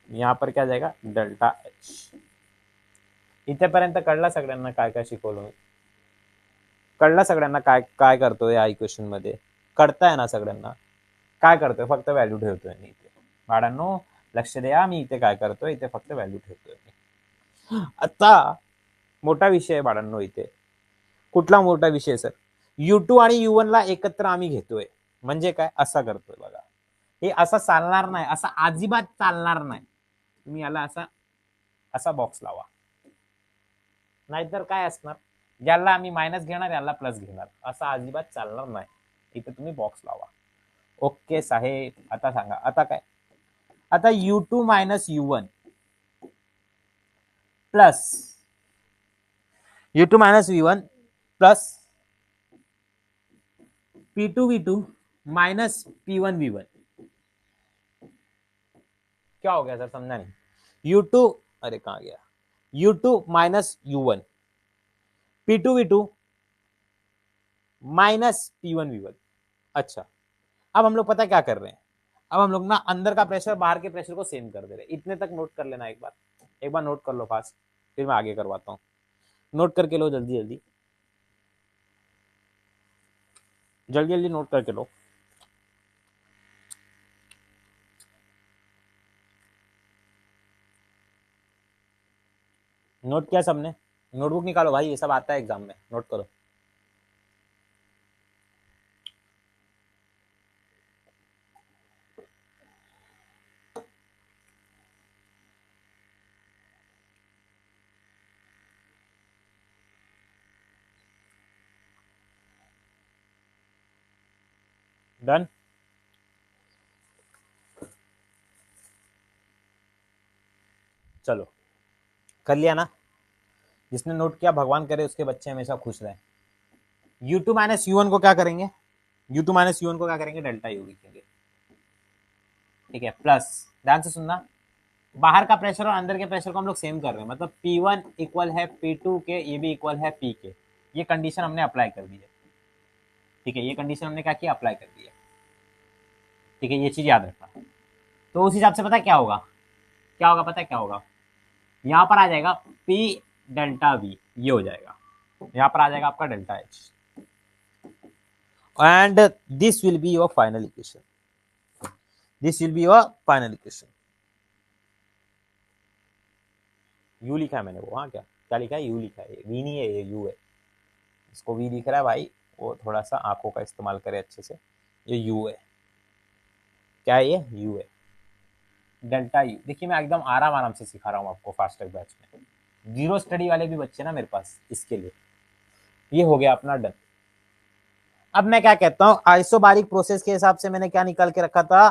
यहाँ पर क्या जाएगा? Delta H. इथेपर्यंत कळलं सगळ्यांना काय काय शिकवलं मी? कळलं सगळ्यांना काय काय करतोय या इक्वेशन मध्ये? कळताय ना सगळ्यांना? काय करतोय? फक्त व्हॅल्यू ठेवतोय मी इथे बाळांनो। लक्ष द्या मी इथे काय करतोय, इथे फक्त व्हॅल्यू ठेवतोय. आता मोठा विषय आहे बाळांनो इथे. कुठला मोठा विषय सर? U2 आणि U1 ला एकत्र आम्ही घेतोय म्हणजे काय, असा करतोय बघा. हे असं चालणार नाही, असं अजिबात चालणार नाही. तुम्ही याला असा असा बॉक्स लावा, नाहीतर काय असणार, याला आम्ही मायनस घेणार, याला प्लस घेणार, असं अजिबात चालणार नाही. इथे तुम्ही बॉक्स लावा. ओके साहेब, आता सांगा आता काय. आता U2 minus U1 plus U2 minus V1 plus P2 V2 minus P1 V1. क्या हो गया सर, समझा नहीं. U2, अरे कहां गया, U2 minus U1 P2 V2 minus P1 V1. अच्छा, अब हम लोग पता क्या कर रहे हैं, अब हम लोग ना अंदर का प्रेशर बाहर के प्रेशर को सेम कर दे रहे हैं. इतने तक नोट कर लेना, एक बार नोट कर लो फास्ट, फिर मैं आगे करवाता हूँ. नोट करके लो जल्दी जल्दी, जल्दी जल्दी नोट करके लो. नोट किया सबने? नोटबुक निकालो भाई, ये सब आता है एग्जाम में, नोट करो. डन. चलो कर लिया ना? जिसने नोट किया भगवान करे उसके बच्चे हमेशा खुश रहे. U2 माइनस U1 को क्या करेंगे, U2 माइनस U1 को क्या करेंगे, डेल्टा U लिखेंगे. ठीक है, प्लस, ध्यान से सुनना, बाहर का प्रेशर और अंदर के प्रेशर को हम लोग सेम कर रहे हैं, मतलब P1 इक्वल है P2 के, ये भी इक्वल है P के. ये कंडीशन हमने अप्लाई कर दी है. ठीक है, ये कंडीशन हमने क्या किया, अप्लाई कर दी है. ठीक है, ये चीज याद रखना. तो उस हिसाब से पता है क्या होगा, क्या होगा पता है क्या होगा, यहां पर आ जाएगा P डेल्टा V, ये हो जाएगा, यहां पर आ जाएगा आपका delta H, and this will be your final equation. This will be your final equation. U लिखा है मैंने वो, हाँ क्या लिखा है, U लिखा है, V नहीं है, ये U है. इसको V दिख रहा है भाई, वो थोड़ा सा आंखों का इस्तेमाल करे अच्छे से. ये U है, क्या है ये, U है. डेल्टा U, देखिए मैं एकदम आराम आराम से सिखा रहा हूँ आपको फास्टैग बैच में. जीरो स्टडी वाले भी बच्चे ना मेरे पास, इसके लिए ये हो गया अपना डन. अब मैं क्या कहता हूँ, आइसोबारिक प्रोसेस के हिसाब से मैंने क्या निकाल के रखा था,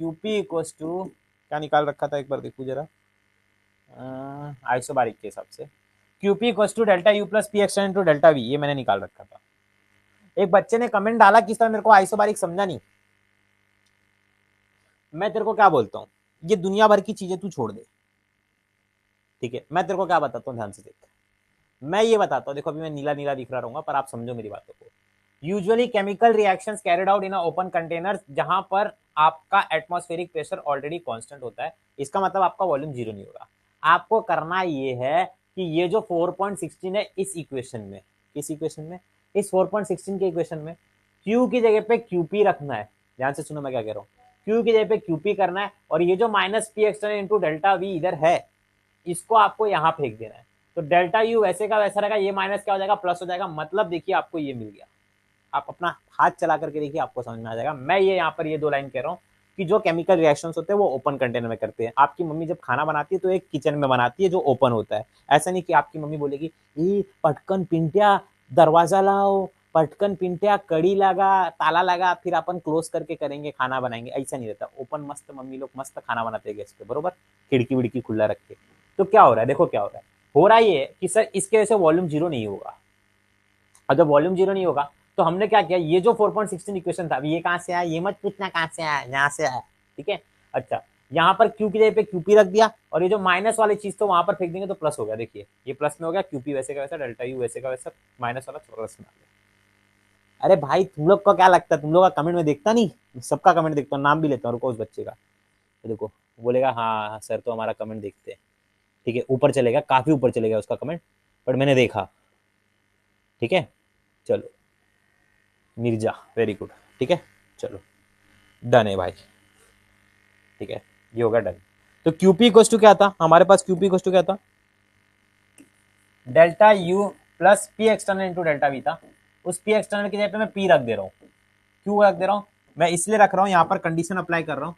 QP इक्वल्स टू, क्या निकाल रखा था एक बार देखो जरा, आइसोबारिक के हिसाब से QP equals to delta U plus P extend to delta V, ये मैंने निकाल रखा था. एक बच्चे ने कमेंट डाला कि सर मेरे को आइसोबारिक समझा नहीं. मैं तेरे को क्या बोलता हूँ, ये दुनिया भर की चीजें तू छोड़ दे. ठीक है, मैं तेरे को क्या बताता हूँ, ध्यान से देख. मैं ये बताता हूँ, देखो अभी मैं नीला नीला दिख रहा रहूंगा, पर आप समझो मेरी बातों को. Usually chemical reactions carried out in a open container, जहां पर आपका एटमॉस्फेरिक प्रेशर ऑलरेडी कांस्टेंट होता है. इसका मतलब आपका वॉल्यूम जीरो नहीं होगा. आपको करना ये है कि ये जो 4.16 है, इस इक्वेशन में, इस इक्वेशन में, इस 4.16 के इक्वेशन में Q की जगह पे QP रखना है. ध्यान से सुनो मैं क्या कह रहा हूँ, Q की जगह पे QP करना है, और ये जो minus P external into delta V इधर है, इसको आपको यहाँ फेंक देना है. तो डेल्टा U वैसे का वैसा रहेगा, ये माइनस क्या हो जाएगा, प्लस हो जाएगा. मतलब देखिए आपको ये मिल गया. आप अपना हाथ चला करके देखिए, आपको समझ में आ जाएगा. मैं ये यहाँ पर ये दो लाइन कह रहा हूँ कि जो केमिकल रिएक्शंस होते हैं वो ओपन कंटेनर में करते हैं. आपकी मम्मी जब खाना बनाती है तो एक किचन में बनाती है जो ओपन होता है. ऐसा नहीं कि आपकी मम्मी बोलेगी ये पटकन पिंट्या दरवाजा लाओ, पटकन पिंट्या कड़ी लगा, ताला लगा, फिर अपन क्लोज करके करेंगे खाना बनाएंगे. ऐसा नहीं रहता. ओपन मस्त मम्मी लोग मस्त खाना बनाते हैं गैस पे, बरोबर, खिड़की विड़की खुला रख के. तो क्या हो रहा है, देखो क्या हो रहा है, हो रहा ये कि सर इसके वजह से वॉल्यूम जीरो नहीं होगा. और जब वॉल्यूम जीरो नहीं होगा तो हमने क्या किया, ये जो 4.16 इक्वेशन था, ये कहां से आया, ये मत पूछना कहां से आया, यहां से आया. ठीक है, अच्छा, यहाँ पर Q की जगह पे QP रख दिया, और ये जो माइनस वाली चीज तो वहां पर फेंक देंगे तो प्लस हो गया. देखिए ये प्लस में हो गया, QP वैसे का वैसा, डेल्टा U वैसे का वैसा, माइनस वाला प्लस में आ गया. अरे भाई तुम लोग का क्या लगता है, तुम लोग का कमेंट में देखता नहीं, सबका कमेंट देखता हूँ, नाम भी लेता हूँ. रुको उस बच्चे का, तो देखो बोलेगा हाँ सर तो हमारा कमेंट देखते हैं. ठीक है, ऊपर चलेगा, काफी ऊपर चलेगा उसका कमेंट, बट मैंने देखा. ठीक है, चलो मिर्जा, वेरी गुड. ठीक है, चलो डन है भाई. ठीक है, ये होगा डन। तो क्यूपी इक्वल्स टू क्या था हमारे पास, क्यूपी इक्वल्स टू क्या था, delta U plus P external into delta V था। उस पी एक्सटर्नल की जगह पे मैं पी रख दे रहा हूँ। क्यों रख दे रहा हूँ, मैं इसलिए रख रहा हूँ, यहाँ पर कंडीशन अप्लाई कर रहा हूँ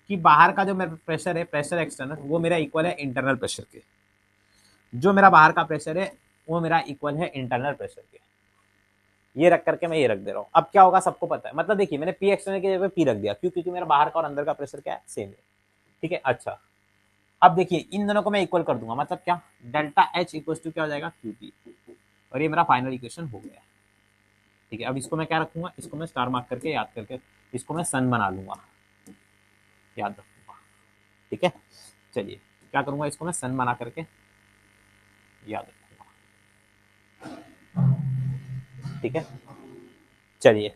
कि बाहर का जो मेरा प्रेशर है, प्रेशर एक्सटर्नल, वो मेरा इक्वल है इंटरनल प्रेशर के। जो मेरा बाहर का प्रेशर है वो मेरा इक्वल है इंटरनल प्रेशर के। ये रख करके मैं ये रख दे रहा हूँ। अब क्या होगा सबको पता है, मतलब देखिए मैंने पी एक्सटर्नल की जगह पे पी रख दिया, क्यों, क्योंकि मेरा बाहर का और अंदर का प्रेशर क्या है, सेम है। ठीक है, अच्छा अब देखिए इन दोनों को मैं इक्वल कर दूंगा, मतलब क्या, डेल्टा एच इक्वल टू क्या हो जाएगा, क्यूपी। और ये मेरा फाइनल इक्वेशन हो गया। ठीक है, अब इसको मैं क्या रखूंगा, इसको मैं स्टार मार्क करके याद करके इसको मैं सन बना लूंगा, याद रखूंगा। ठीक है, चलिए क्या करूंगा, इसको मैं सन बना करके याद रखूंगा। ठीक है, चलिए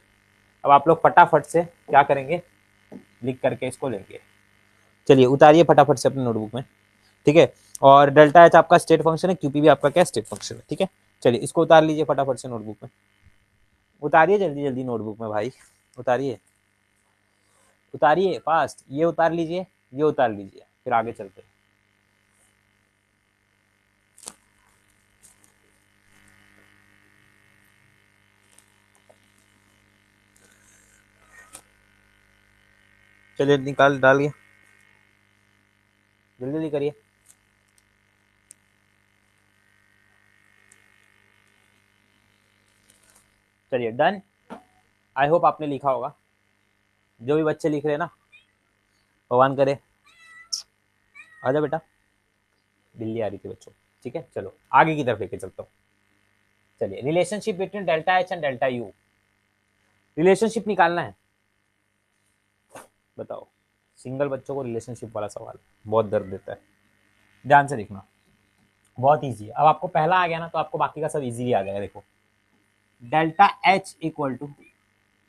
अब आप लोग फटाफट से क्या करेंगे, लिख करके इसको लेंगे। चलिए उतारिए फटाफट से अपने नोटबुक में। ठीक है, और डेल्टा एच आपका स्टेट फंक्शन है, क्यूपी भी आपका क्या स्टेट फंक्शन है। ठीक है, चलिए इसको उतार लीजिए फटाफट से नोटबुक में, उतारिए जल्दी जल्दी नोटबुक में भाई, उतारिए उतारिए फास्ट, ये उतार लीजिए, ये उतार लीजिए, फिर आगे चलते हैं। चलिए निकाल डालिए, जल्दी जल्दी करिए। चलिए डन, आई होप आपने लिखा होगा। जो भी बच्चे लिख रहे हैं ना, भगवान करे, आजा बेटा, बिल्ली आ रही थी बच्चों। ठीक है, चलो आगे की तरफ लेके चलता हूँ। चलिए relationship between delta H and delta you, relationship निकालना है, बताओ। सिंगल बच्चों को रिलेशनशिप वाला सवाल बहुत दर्द देता है, ध्यान से देखना, बहुत इजी है। अब आपको पहला आ गया ना, तो आपको बाकी का सब इजीली आ जाएगा। देखो डेल्टा एच इक्वल टू,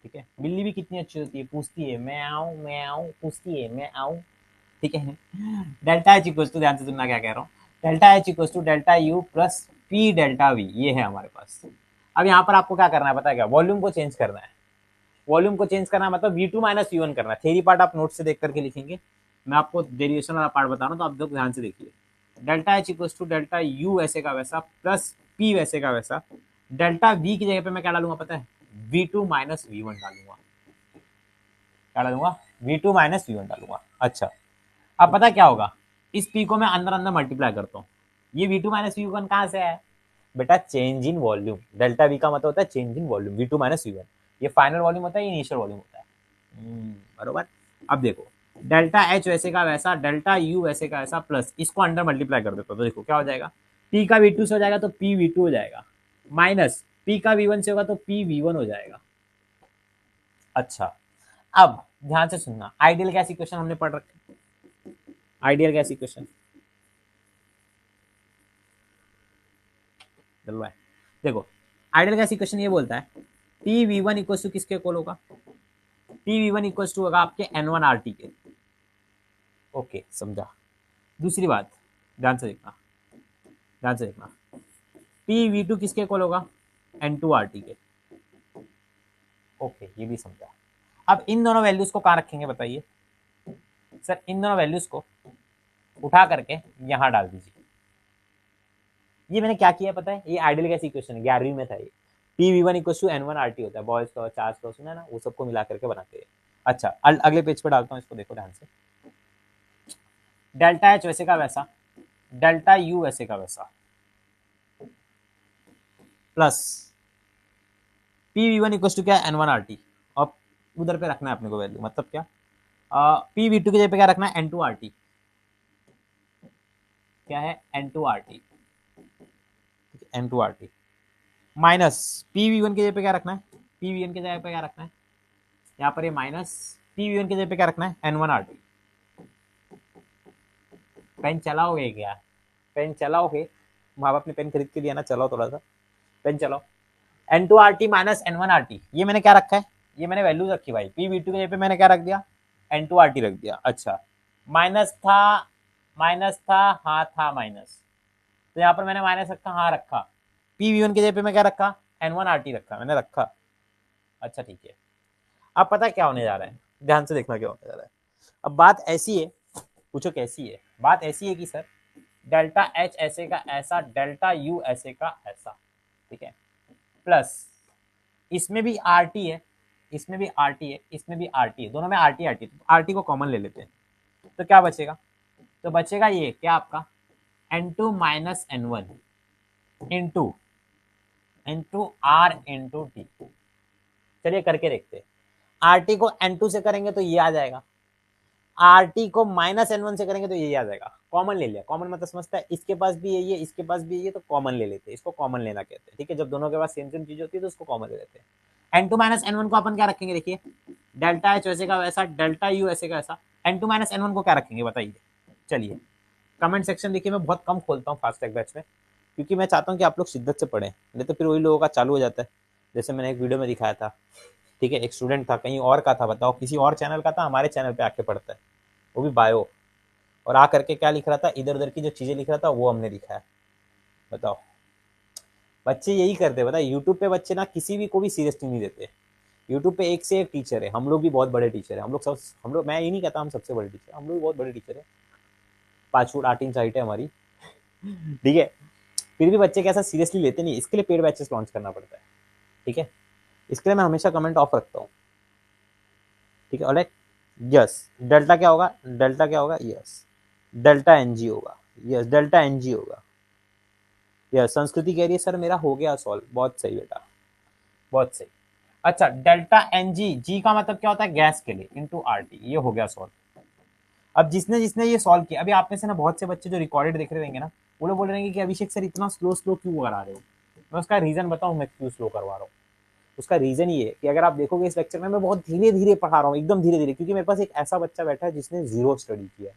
ठीक है, बिल्ली भी कितनी अच्छी होती है, पूछती है मैं आऊँ, पूछती है मैं आऊँ। ठीक है, डेल्टा एच इक्वल टू, ध्यान से सुनना क्या कह रहा हूँ, delta H equal to delta U plus P delta V, ये है हमारे पास। अब यहाँ पर आपको क्या करना है पता है क्या, वॉल्यूम को चेंज करना है। वॉल्यूम को चेंज करना है मतलब V2 माइनस V1 करना है। थेरी पार्ट आप नोट से देख करके लिखेंगे, मैं आपको डेरिवेशन वाला पार्ट बता रहा हूँ, तो आप लोग ध्यान से देखिए। Delta H equal to delta U वैसे का वैसा प्लस पी वैसे का वैसा, डेल्टा वी की जगह पे मैं क्या डालूंगा पता है, V2 माइनस V1 डालूंगा। क्या डालूंगा, V2 माइनस V1 डालूंगा। अच्छा अब पता क्या होगा, इस पी को मैं अंदर अंदर मल्टीप्लाई करता हूँ। ये V2 माइनस V1 कहाँ से है बेटा, change in volume. Delta we का मतलब होता है change in volume, V2 minus V1। ये फाइनल वॉल्यूम होता है, ये इनिशियल वॉल्यूम होता है। बरोबर। अब देखो डेल्टा एच वैसे का वैसा, डेल्टा यू वैसे का वैसा, प्लस इसको अंडर मल्टीप्लाई कर देता, तो देखो क्या हो जाएगा, पी का V2 से हो जाएगा तो पी V2 हो जाएगा, माइनस पी का V1 से होगा तो पी V1 हो जाएगा। अच्छा अब ध्यान से सुनना, आइडियल गैस इक्वेशन हमने पढ़ रखा, आइडियल गैस इक्वेशन चलो है। देखो आइडियल गैस इक्वेशन ये बोलता है T V one equal to किसके इक्वल होगा, T V one equal to होगा आपके एन वन आर टी के। ओके समझा। दूसरी बात, ध्यान से देखना, ध्यान से देखना, टी वी टू किसके इक्वल होगा, एन टू आर टी के। ओके ये भी समझा। अब इन दोनों वैल्यूज को कहाँ रखेंगे बताइए सर, इन दोनों वैल्यूज को उठा करके यहां डाल दीजिए। ये मैंने क्या किया पता है, ये आइडियल गैस इक्वेशन है, 11वीं में था ये। T V one equal to N one R T होता है, बॉयज का चार्ज का सुना है ना, वो सबको मिला करके बनाते हैं। अच्छा अगले पेज पे डालता हूँ इसको, देखो ध्यान से, डेल्टा एच वैसे का वैसा, डेल्टा यू वैसे का वैसा, plus P V one equal to क्या, एन वन आर टी। और उधर पे रखना है अपने को वैल्यू, मतलब क्या, पी वी टू की जगह पे क्या रखना है, एन टू आर टी। क्या है, N two R T, N two R T, minus P V one की जगह पे क्या रखना है, पी वी वन की जगह पे क्या रखना है, यहाँ पर ये माइनस पी वी वन की जगह पे क्या रखना है, N one R T. Pen चलाओगे क्या, पेन चलाओगे, माँ बाप ने पेन खरीद के दिया ना, चलाओ थोड़ा सा, पेन चलाओ। N two R T minus N one R T, ये मैंने क्या रखा है, ये मैंने वैल्यू रखी भाई, पी वी टू के जगह पे मैंने क्या रख दिया, एन टू आर टी रख दिया। अच्छा माइनस था, माइनस था, हाँ था माइनस, तो यहाँ पर मैंने माइनस रखा, हाँ रखा, पी वी वन के जगह पे मैं क्या रखा, एन वन आर टी रखा, मैंने रखा। अच्छा ठीक है, अब पता है क्या होने जा रहा है, ध्यान से देखना क्या होने जा रहा है। अब बात ऐसी है, पूछो कैसी है, बात ऐसी है कि सर डेल्टा एच ऐसे का ऐसा, डेल्टा यू ऐसे का ऐसा, ठीक है, प्लस इसमें भी आर टी है, इसमें भी आर टी है, इसमें भी आर टी है, दोनों में R T R T, are T को कॉमन ले लेते हैं, तो क्या बचेगा, तो बचेगा ये क्या आपका N two minus N one into into R into T. चलिए करके देखते हैं, आर टी को एन टू से करेंगे तो ये आ जाएगा, आर टी को माइनस एन वन से करेंगे तो ये आ जाएगा, कॉमन ले लिया, कॉमन मतलब समझता है, इसके पास भी यही है, इसके पास भी यही है, तो कॉमन ले लेते हैं, इसको कॉमन लेना कहते हैं, ठीक है, जब दोनों के पास सेम सेम चीज होती है तो उसको कॉमन ले लेते हैं। N two minus N one को अपन क्या रखेंगे, देखिए डेल्टा एच वैसे का वैसा, डेल्टा यू ऐसे का ऐसा, N two minus N one को क्या रखेंगे बताइए। चलिए कमेंट सेक्शन देखिए, मैं बहुत कम खोलता हूँ फास्ट टैग बैच में, क्योंकि मैं चाहता हूँ कि आप लोग शिद्दत से पढ़ें, नहीं तो फिर वही लोगों का चालू हो जाता है, जैसे मैंने एक वीडियो में दिखाया था, ठीक है, एक स्टूडेंट था कहीं और का था, बताओ किसी और चैनल का था, हमारे चैनल पे आके पढ़ता है, वो भी बायो, और आ करके क्या लिख रहा था, इधर उधर की जो चीजें लिख रहा था वो हमने दिखाया। बताओ बच्चे यही करते हैं, बताओ यूट्यूब पे बच्चे ना किसी भी को भी सीरियसली नहीं देते, यूट्यूब पे एक से एक टीचर है, हम लोग भी बहुत बड़े टीचर है, हम लोग सब, हम लोग, मैं ये नहीं कहता हम सबसे बड़े टीचर, हम लोग भी बहुत बड़े टीचर है, 5 फुट 8 इंच हाइट है हमारी, ठीक है, फिर भी बच्चे कैसा सीरियसली लेते नहीं, इसके लिए पेड बैचेस लॉन्च करना पड़ता है, ठीक है, इसके लिए मैं हमेशा कमेंट ऑफ रखता हूँ, ठीक है, ऑलराइट, यस डेल्टा क्या होगा, डेल्टा क्या होगा, यस डेल्टा एनजी होगा, यस डेल्टा एनजी होगा, यस संस्कृति कह रही है सर मेरा हो गया सॉल्व, बहुत सही बेटा, बहुत सही। अच्छा डेल्टा एन जी, जी का मतलब क्या होता है गैस के लिए, इंटू आर टी, ये हो गया सॉल्व। अब जिसने जिसने ये सॉल्व किया, अभी आप में से ना बहुत से बच्चे जो रिकॉर्डेड देख रहे होंगे ना, वो लोग बोल रहे हैं कि अभिषेक सर इतना स्लो स्लो क्यों करा रहे हो, मैं उसका रीजन बताऊं मैं क्यों स्लो करवा रहा हूँ। उसका रीजन ये है कि अगर आप देखोगे इस लेक्चर में मैं बहुत धीरे धीरे पढ़ा रहा हूँ, एकदम धीरे धीरे, क्योंकि मेरे पास एक ऐसा बच्चा बैठा है जिसने जीरो स्टडी किया है,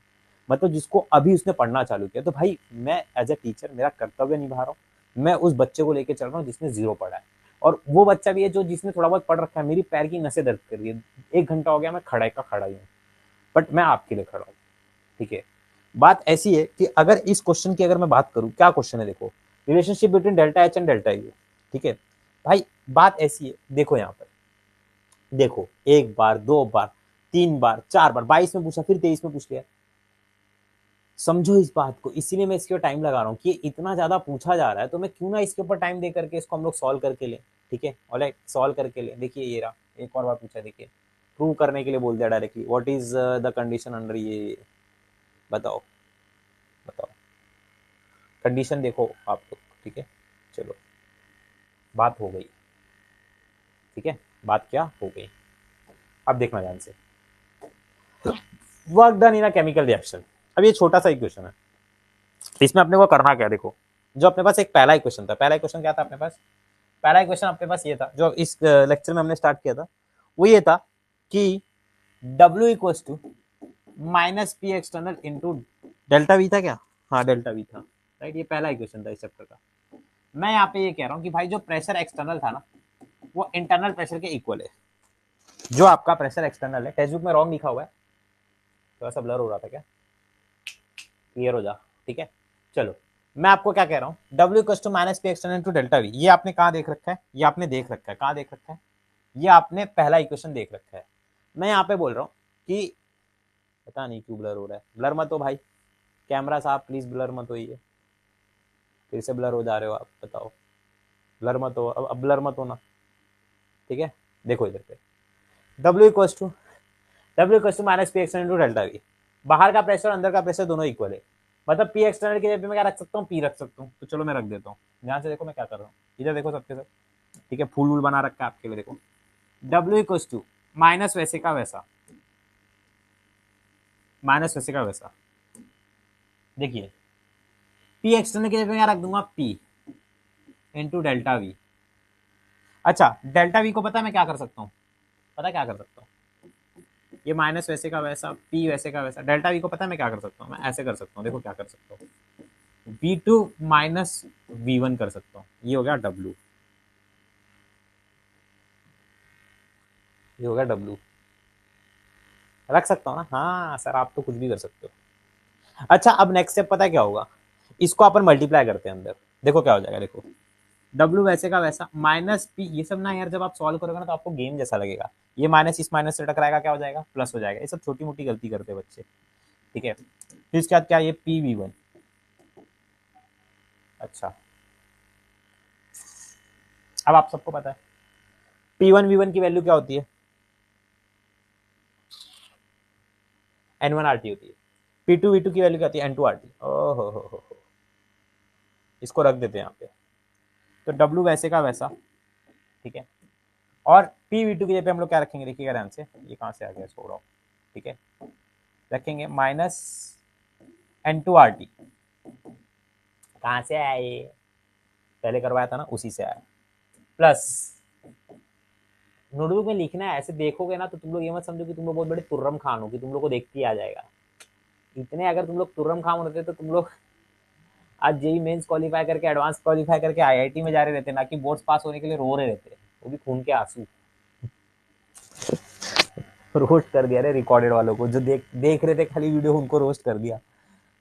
मतलब जिसको अभी उसने पढ़ना चालू किया, तो भाई मैं एज ए टीचर मेरा कर्तव्य निभा रहा हूँ, मैं उस बच्चे को लेकर चल रहा हूँ जिसने जीरो पढ़ा है, और वो बच्चा भी है जो जिसने थोड़ा बहुत पढ़ रखा है, मेरी पैर की नसें दर्द कर रही है, 1 घंटा हो गया मैं खड़ा का खड़ा ही हूँ, बट मैं आपके लिए खड़ा हूँ, ठीक है। बात ऐसी है कि अगर इस क्वेश्चन की अगर मैं बात करूं, क्या क्वेश्चन है देखो, relationship between delta H and delta you, ठीक है भाई, बात ऐसी है, देखो यहाँ पर, देखो 1 बार 2 बार 3 बार 4 बार, 22 में पूछा, फिर 23 में पूछ लिया, समझो इस बात को, इसीलिए मैं इसके ऊपर टाइम लगा रहा हूँ कि इतना ज्यादा पूछा जा रहा है, तो मैं क्यों ना इसके ऊपर टाइम दे करके इसको हम लोग सॉल्व करके लें, ठीक है, ऑलराइट सॉल्व करके लें। देखिए ये रहा, एक और बार पूछा, देखिए प्रूव करने के लिए बोल दिया directly, what is the condition under ये, बताओ बताओ, कंडीशन देखो आप लोग, ठीक है, चलो बात हो गई, ठीक है, बात क्या हो गई, अब देखना ध्यान से, work done in a chemical reaction. अब ये छोटा सा इक्वेशन है, इसमें अपने को करना क्या, देखो जो अपने पास एक पहला इक्वेशन था, पहला इक्वेशन क्या था अपने पास, पहला इक्वेशन अपने पास ये था जो इस लेक्चर में हमने स्टार्ट किया था, वो ये था कि W equals to minus P external into delta V था क्या, हाँ डेल्टा वी था, राइट, ये पहला इक्वेशन था इस चैप्टर का। मैं यहाँ पे ये कह रहा हूँ कि भाई जो प्रेशर एक्सटर्नल था ना, वो इंटरनल प्रेशर के इक्वल है, जो आपका प्रेशर एक्सटर्नल है, टेक्स्ट बुक में रॉन्ग लिखा हुआ है, थोड़ा सा ब्लर हो रहा था क्या, क्लियर हो जा, ठीक है, चलो मैं आपको क्या कह रहा हूँ, W equals to minus P external to delta V, ये आपने कहाँ देख रखा है, ये आपने देख रखा है, कहाँ देख रखा है, ये आपने पहला इक्वेशन देख रखा है। मैं यहाँ पे बोल रहा हूँ कि पता नहीं क्यों ब्लर हो रहा है, ब्लर मत हो भाई, कैमरा साहब प्लीज ब्लर मत होइए, फिर से ब्लर हो जा रहे हो आप, बताओ ब्लर मत हो, अब ब्लर मत होना, ठीक है, देखो इधर पे W equals to minus P external to delta V, बाहर का प्रेशर अंदर का प्रेशर दोनों इक्वल है, मतलब पी एक्सटर्नल की जगह पे मैं क्या रख सकता हूँ, पी रख सकता हूँ, तो चलो मैं रख देता हूँ, ध्यान से देखो मैं क्या कर रहा हूँ, इधर देखो सबके सब, ठीक है, फूल वूल बना रखा है आपके लिए, देखो W इक्वल्स टू माइनस वैसे का वैसा, माइनस वैसे का वैसा, देखिए पी एक्सटर्नल की जगह पे मैं रख दूंगा पी इंटू डेल्टा वी। अच्छा डेल्टा वी को पता है मैं क्या कर सकता हूँ, पता क्या कर सकता हूँ, ये माइनस वैसे का वैसा, पी वैसे का वैसा, डेल्टा वी को पता है मैं क्या कर सकता हूँ, मैं ऐसे कर सकता हूँ, देखो क्या कर सकता हूँ, V2 माइनस V1 कर सकता हूँ, ये हो गया W, ये हो गया W, रख सकता हूँ ना, हाँ सर आप तो कुछ भी कर सकते हो। अच्छा अब नेक्स्ट स्टेप पता है क्या होगा, इसको अपन मल्टीप्लाई करते हैं अंदर, देखो क्या हो जाएगा, देखो डब्ल्यू वैसे का वैसा माइनस पी, ये सब ना यार जब आप सॉल्व करोगे ना तो आपको गेम जैसा लगेगा। ये माइनस इस माइनस से टकराएगा, क्या हो जाएगा, प्लस हो जाएगा। ये सब छोटी मोटी गलती करते हैं बच्चे, ठीक है। फिर इसके बाद क्या, ये पी वी वन। अच्छा, अब आप सबको पता है पी वन वी वन की वैल्यू क्या होती है, एन वन आर टी होती है। पी टू वी टू की वैल्यू क्या होती है, एन टू आर टी। ओहो हो, इसको रख देते हैं यहाँ पे। तो डब्ल्यू वैसे का वैसा, ठीक है। और पी वी टू की जगह पे हम लोग क्या रखेंगे, देखिएगा ध्यान से, ये कहाँ से आ गया, छोड़ रहा हूँ, ठीक है। रखेंगे minus N two R T. कहाँ से आया ये, पहले करवाया था ना, उसी से आया। प्लस नोटबुक में लिखना है, ऐसे देखोगे ना तो तुम लोग ये मत समझो कि तुम लोग बहुत बड़े तुर्रम खान हो कि तुम लोग को देख के आ जाएगा। इतने अगर तुम लोग तुर्रम खान होते तो तुम लोग आज जेई मेंस क्वालिफाई करके, एडवांस क्वालिफाई करके आईआईटी में जा रहे रहते, ना कि बोर्ड्स पास होने के लिए रो रहे रहते, वो भी खून के आंसू। रोस्ट कर दिया रे रिकॉर्डेड वालों को, जो देख देख रहे थे खाली वीडियो, उनको रोस्ट कर दिया।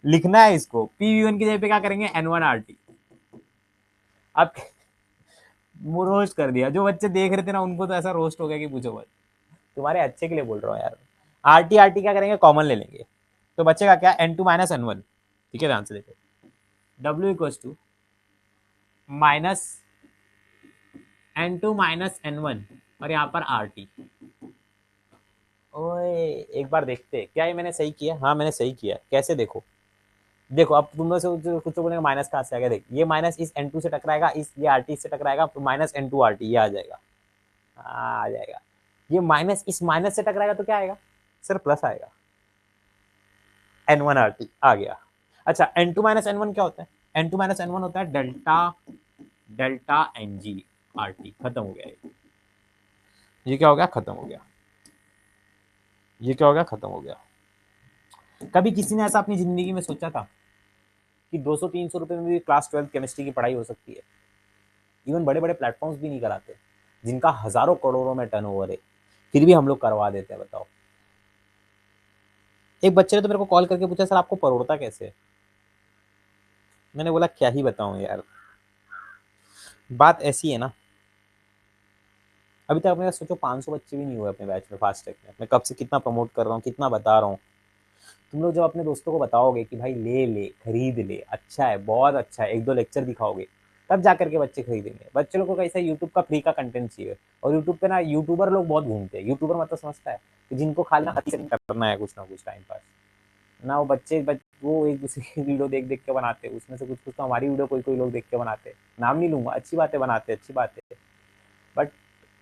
लिखना है इसको, पी वी वन की जगह पे क्या करेंगे, एन वन आर टी। अब रोस्ट कर दिया, जो बच्चे देख रहे थे ना उनको तो ऐसा रोस्ट हो गया कि पूछो मत। तुम्हारे अच्छे के लिए बोल रहा हूँ यार। आर टी क्या करेंगे, कॉमन ले लेंगे, तो बचेगा क्या, N two minus N one. ठीक है, ध्यान से देखो, W equal to minus N two minus N one, और यहाँ पर आर टी। ओए, एक बार देखते क्या ये मैंने सही किया, हाँ मैंने सही किया, कैसे देखो। देखो अब तुम लोग से कुछ तो बोलेंगे माइनस कहाँ से आ गया, देख ये माइनस इस एन टू से टकराएगा, इस ये आर टी से टकराएगा, तो minus N two R T, ये आ जाएगा। आ जाएगा। ये माइनस इस माइनस से टकराएगा तो क्या आएगा, सर प्लस आएगा, एन वन आर टी आ गया। अच्छा, N two minus N one क्या होता है, N two minus N one होता है delta, delta N G R T. खत्म हो गया ये क्या हो गया, खत्म हो गया। ये क्या हो गया, खत्म हो गया। कभी किसी ने ऐसा अपनी जिंदगी में सोचा था कि 200-300 रुपए में भी क्लास 12 केमिस्ट्री की पढ़ाई हो सकती है। इवन बड़े बड़े प्लेटफॉर्म्स भी नहीं कराते, जिनका हजारों करोड़ों में टर्नओवर है, फिर भी हम लोग करवा देते हैं, बताओ। एक बच्चे ने तो मेरे को कॉल करके पूछा, सर आपको परोड़ता कैसे है। मैंने बोला क्या ही बताऊं यार, बात ऐसी है ना। अभी तक अपने सोचो 500 बच्चे भी नहीं हुए अपने बैच में फास्ट ट्रैक में। मैं कब से कितना प्रमोट कर रहा हूँ, कितना बता रहा हूँ। तुम लोग जब अपने दोस्तों को बताओगे कि भाई ले ले, खरीद ले, अच्छा है, बहुत अच्छा है, एक दो लेक्चर दिखाओगे, तब जाकर के बच्चे खरीदेंगे। बच्चे लोग को कैसा यूट्यूब का फ्री का कंटेंट चाहिए। और यूट्यूब पे ना यूट्यूबर लोग बहुत घूमते हैं। यूट्यूबर मतलब समझता है कि जिनको खाली करना है कुछ ना कुछ टाइम पास ना, वो वो एक दूसरे की वीडियो देख देख के बनाते हैं। उसमें से कुछ कुछ तो हमारी वीडियो कोई कोई लोग देख के बनाते हैं, नाम नहीं लूंगा, अच्छी बातें बनाते हैं, अच्छी बात है। बट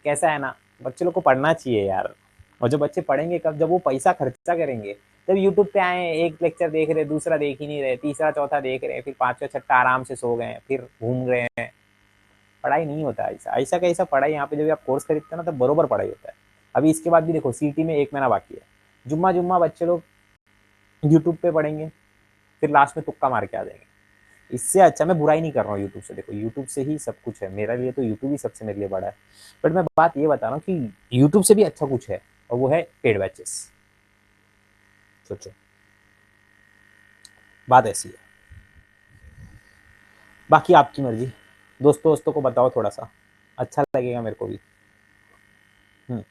कैसा है ना, बच्चे लोग को पढ़ना चाहिए यार। और जो बच्चे पढ़ेंगे कब, जब वो पैसा खर्चा करेंगे, तब यूट्यूब पे आए, एक लेक्चर देख रहे, दूसरा देख ही नहीं रहे, तीसरा चौथा देख रहे, फिर पांचवा छठा आराम से सो गए, फिर घूम रहे हैं। पढ़ाई नहीं होता ऐसा, ऐसा कैसा पढ़ाई यहाँ पे जब आप कोर्स खरीदते हैं ना तब बरोबर पढ़ाई होता है। अभी इसके बाद भी देखो, सीटी में 1 महीना बाकी है, जुम्मा जुम्मा बच्चे लोग यूट्यूब पे पढ़ेंगे, फिर लास्ट में तुक्का मार के आ जाएंगे। इससे अच्छा, मैं बुराई नहीं कर रहा हूँ यूट्यूब से, देखो यूट्यूब से ही सब कुछ है मेरे लिए, तो यूट्यूब ही सबसे मेरे लिए बड़ा है। बट मैं बात ये बता रहा हूँ कि यूट्यूब से भी अच्छा कुछ है, और वो है पेड बैचेस। सोचो, बात ऐसी है। बाकी आपकी मर्जी, दोस्तों दोस्तों को बताओ, थोड़ा सा अच्छा लगेगा मेरे को भी। हम्म,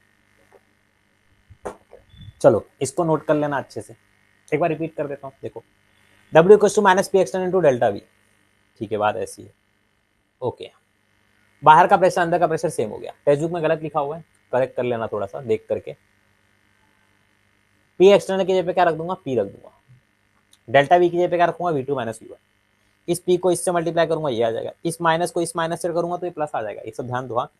चलो इसको नोट कर लेना अच्छे से, एक बार रिपीट कर देता हूँ, देखो W equal to minus P external to delta V. ठीक है, बात ऐसी है, ओके। बाहर का प्रेशर अंदर का प्रेशर सेम हो गया, टेक्स्ट बुक में गलत लिखा हुआ है, करेक्ट कर लेना थोड़ा सा देख करके। पी एक्सटर्नल की जगह पे क्या रख दूंगा, पी रख दूंगा। डेल्टा वी की जगह पे क्या रखूंगा, V two minus V one. इस पी को इससे मल्टीप्लाई करूंगा, ये आ जाएगा। इस माइनस को इस माइनस से करूंगा तो ये प्लस आ जाएगा, ये सब ध्यान दो। हाँ,